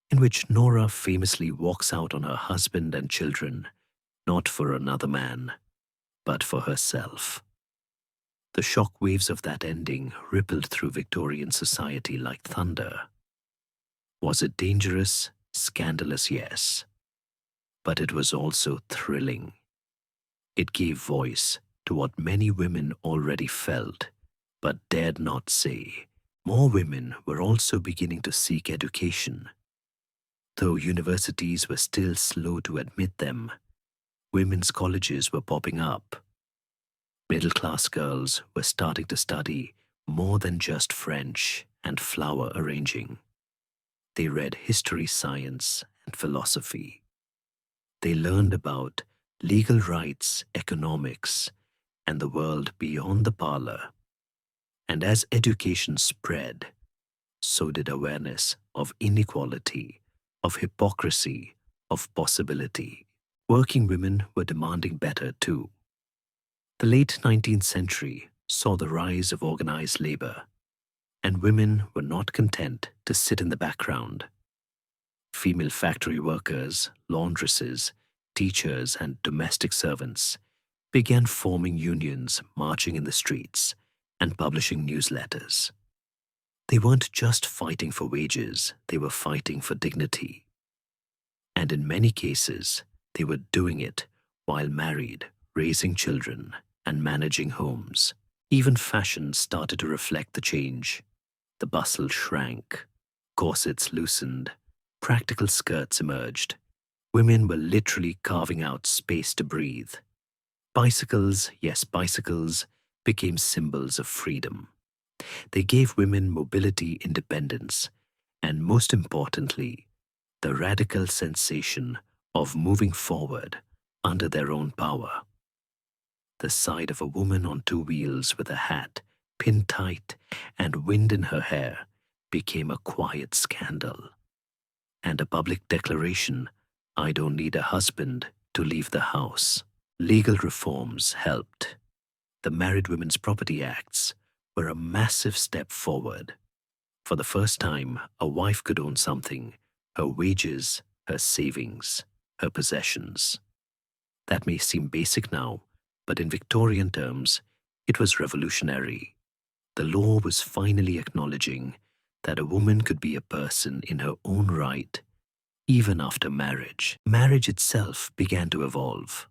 S1: in which Nora famously walks out on her husband and children, not for another man, but for herself. The shock waves of that ending rippled through Victorian society like thunder. Was it dangerous? Scandalous, yes. But it was also thrilling. It gave voice to what many women already felt, but dared not say. More women were also beginning to seek education. Though universities were still slow to admit them, women's colleges were popping up. Middle-class girls were starting to study more than just French and flower arranging. They read history, science, and philosophy. They learned about legal rights, economics, and the world beyond the parlor. And as education spread, so did awareness of inequality, of hypocrisy, of possibility. Working women were demanding better too. The late 19th century saw the rise of organized labor, and women were not content to sit in the background. Female factory workers, laundresses, teachers, and domestic servants began forming unions, marching in the streets, and publishing newsletters. They weren't just fighting for wages, they were fighting for dignity. And in many cases, they were doing it while married, raising children, and managing homes. Even fashion started to reflect the change. The bustle shrank, corsets loosened, practical skirts emerged. Women were literally carving out space to breathe. Bicycles, yes, bicycles, became symbols of freedom. They gave women mobility, independence, and most importantly, the radical sensation of moving forward under their own power. The sight of a woman on two wheels with a hat pinned tight and wind in her hair became a quiet scandal. And a public declaration, "I don't need a husband to leave the house." Legal reforms helped. The Married Women's Property Acts were a massive step forward. For the first time, a wife could own something: her wages, her savings, her possessions. That may seem basic now, but in Victorian terms, it was revolutionary. The law was finally acknowledging that a woman could be a person in her own right, even after marriage. Marriage itself began to evolve.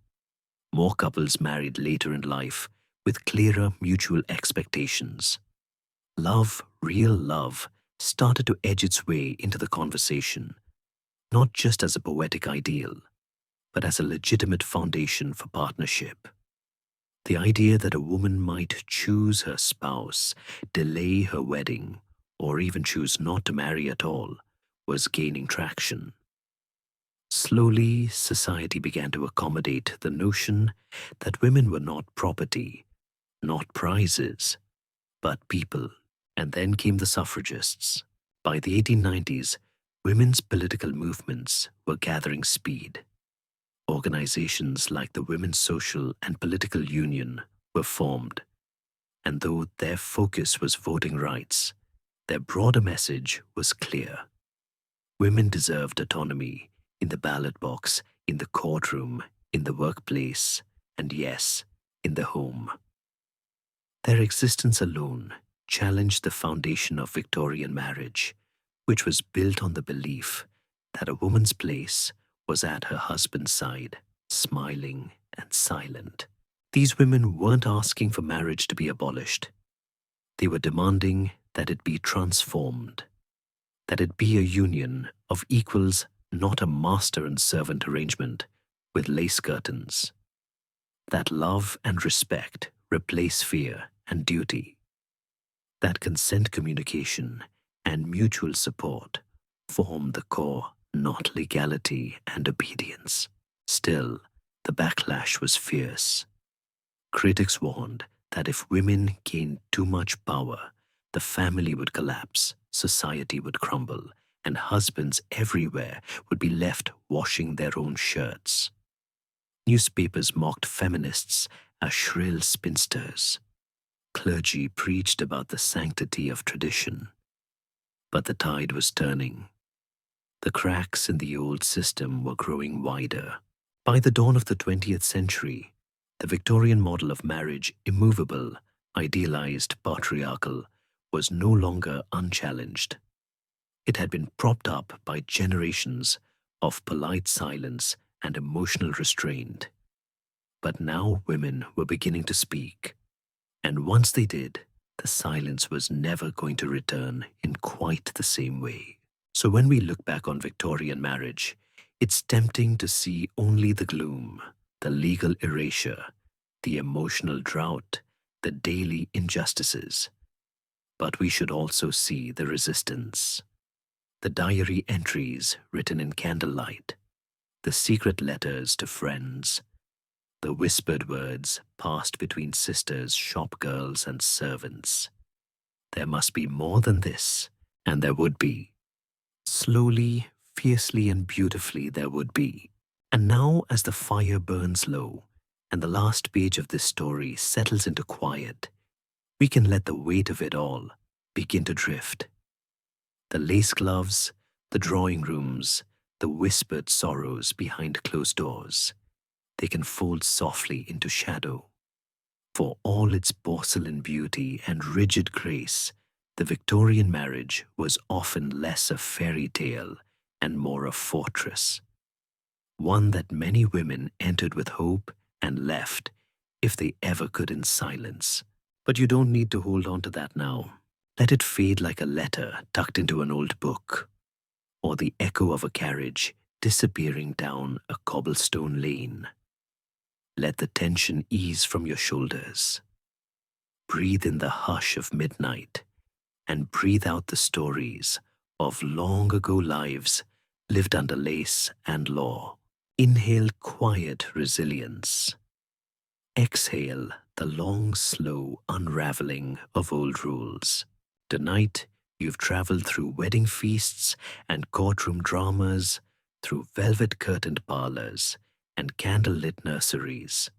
S1: More couples married later in life with clearer mutual expectations. Love, real love, started to edge its way into the conversation, not just as a poetic ideal, but as a legitimate foundation for partnership. The idea that a woman might choose her spouse, delay her wedding, or even choose not to marry at all was gaining traction. Slowly, society began to accommodate the notion that women were not property, not prizes, but people. And then came the suffragists. By the 1890s, women's political movements were gathering speed. Organizations like the Women's Social and Political Union were formed, and though their focus was voting rights, their broader message was clear. Women deserved autonomy in the ballot box, in the courtroom, in the workplace, and yes, in the home. Their existence alone challenged the foundation of Victorian marriage, which was built on the belief that a woman's place was at her husband's side, smiling and silent. These women weren't asking for marriage to be abolished. They were demanding that it be transformed, that it be a union of equals, not a master and servant arrangement with lace curtains. That love and respect replace fear and duty. That consent, communication, and mutual support form the core, not legality and obedience. Still, the backlash was fierce. Critics warned that if women gained too much power, the family would collapse, society would crumble, and husbands everywhere would be left washing their own shirts. Newspapers mocked feminists as shrill spinsters. Clergy preached about the sanctity of tradition. But the tide was turning. The cracks in the old system were growing wider. By the dawn of the 20th century, the Victorian model of marriage, immovable, idealized, patriarchal, was no longer unchallenged. It had been propped up by generations of polite silence and emotional restraint. But now women were beginning to speak. And once they did, the silence was never going to return in quite the same way. So when we look back on Victorian marriage, it's tempting to see only the gloom, the legal erasure, the emotional drought, the daily injustices. But we should also see the resistance. The diary entries written in candlelight, the secret letters to friends, the whispered words passed between sisters, shop girls, and servants. There must be more than this, and there would be. Slowly, fiercely, and beautifully there would be. And now, as the fire burns low, and the last page of this story settles into quiet, we can let the weight of it all begin to drift. The lace gloves, the drawing rooms, the whispered sorrows behind closed doors, they can fold softly into shadow. For all its porcelain beauty and rigid grace, the Victorian marriage was often less a fairy tale and more a fortress, one that many women entered with hope and left, if they ever could, in silence. But you don't need to hold on to that now. Let it fade like a letter tucked into an old book, or the echo of a carriage disappearing down a cobblestone lane. Let the tension ease from your shoulders. Breathe in the hush of midnight and breathe out the stories of long ago lives lived under lace and law. Inhale quiet resilience. Exhale the long, slow unraveling of old rules. Tonight, you've traveled through wedding feasts and courtroom dramas, through velvet-curtained parlors and candlelit nurseries.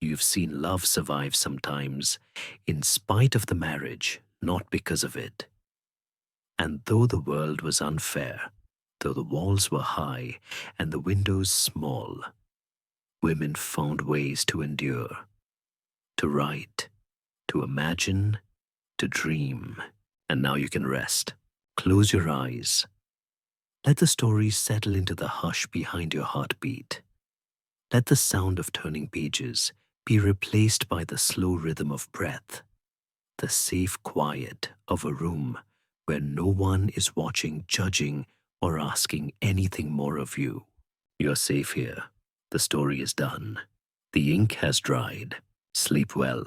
S1: You've seen love survive sometimes, in spite of the marriage, not because of it. And though the world was unfair, though the walls were high and the windows small, women found ways to endure, to write, to imagine, to dream. And now you can rest. Close your eyes. Let the stories settle into the hush behind your heartbeat. Let the sound of turning pages be replaced by the slow rhythm of breath, the safe quiet of a room where no one is watching, judging, or asking anything more of you. You're safe here. The story is done. The ink has dried. Sleep well.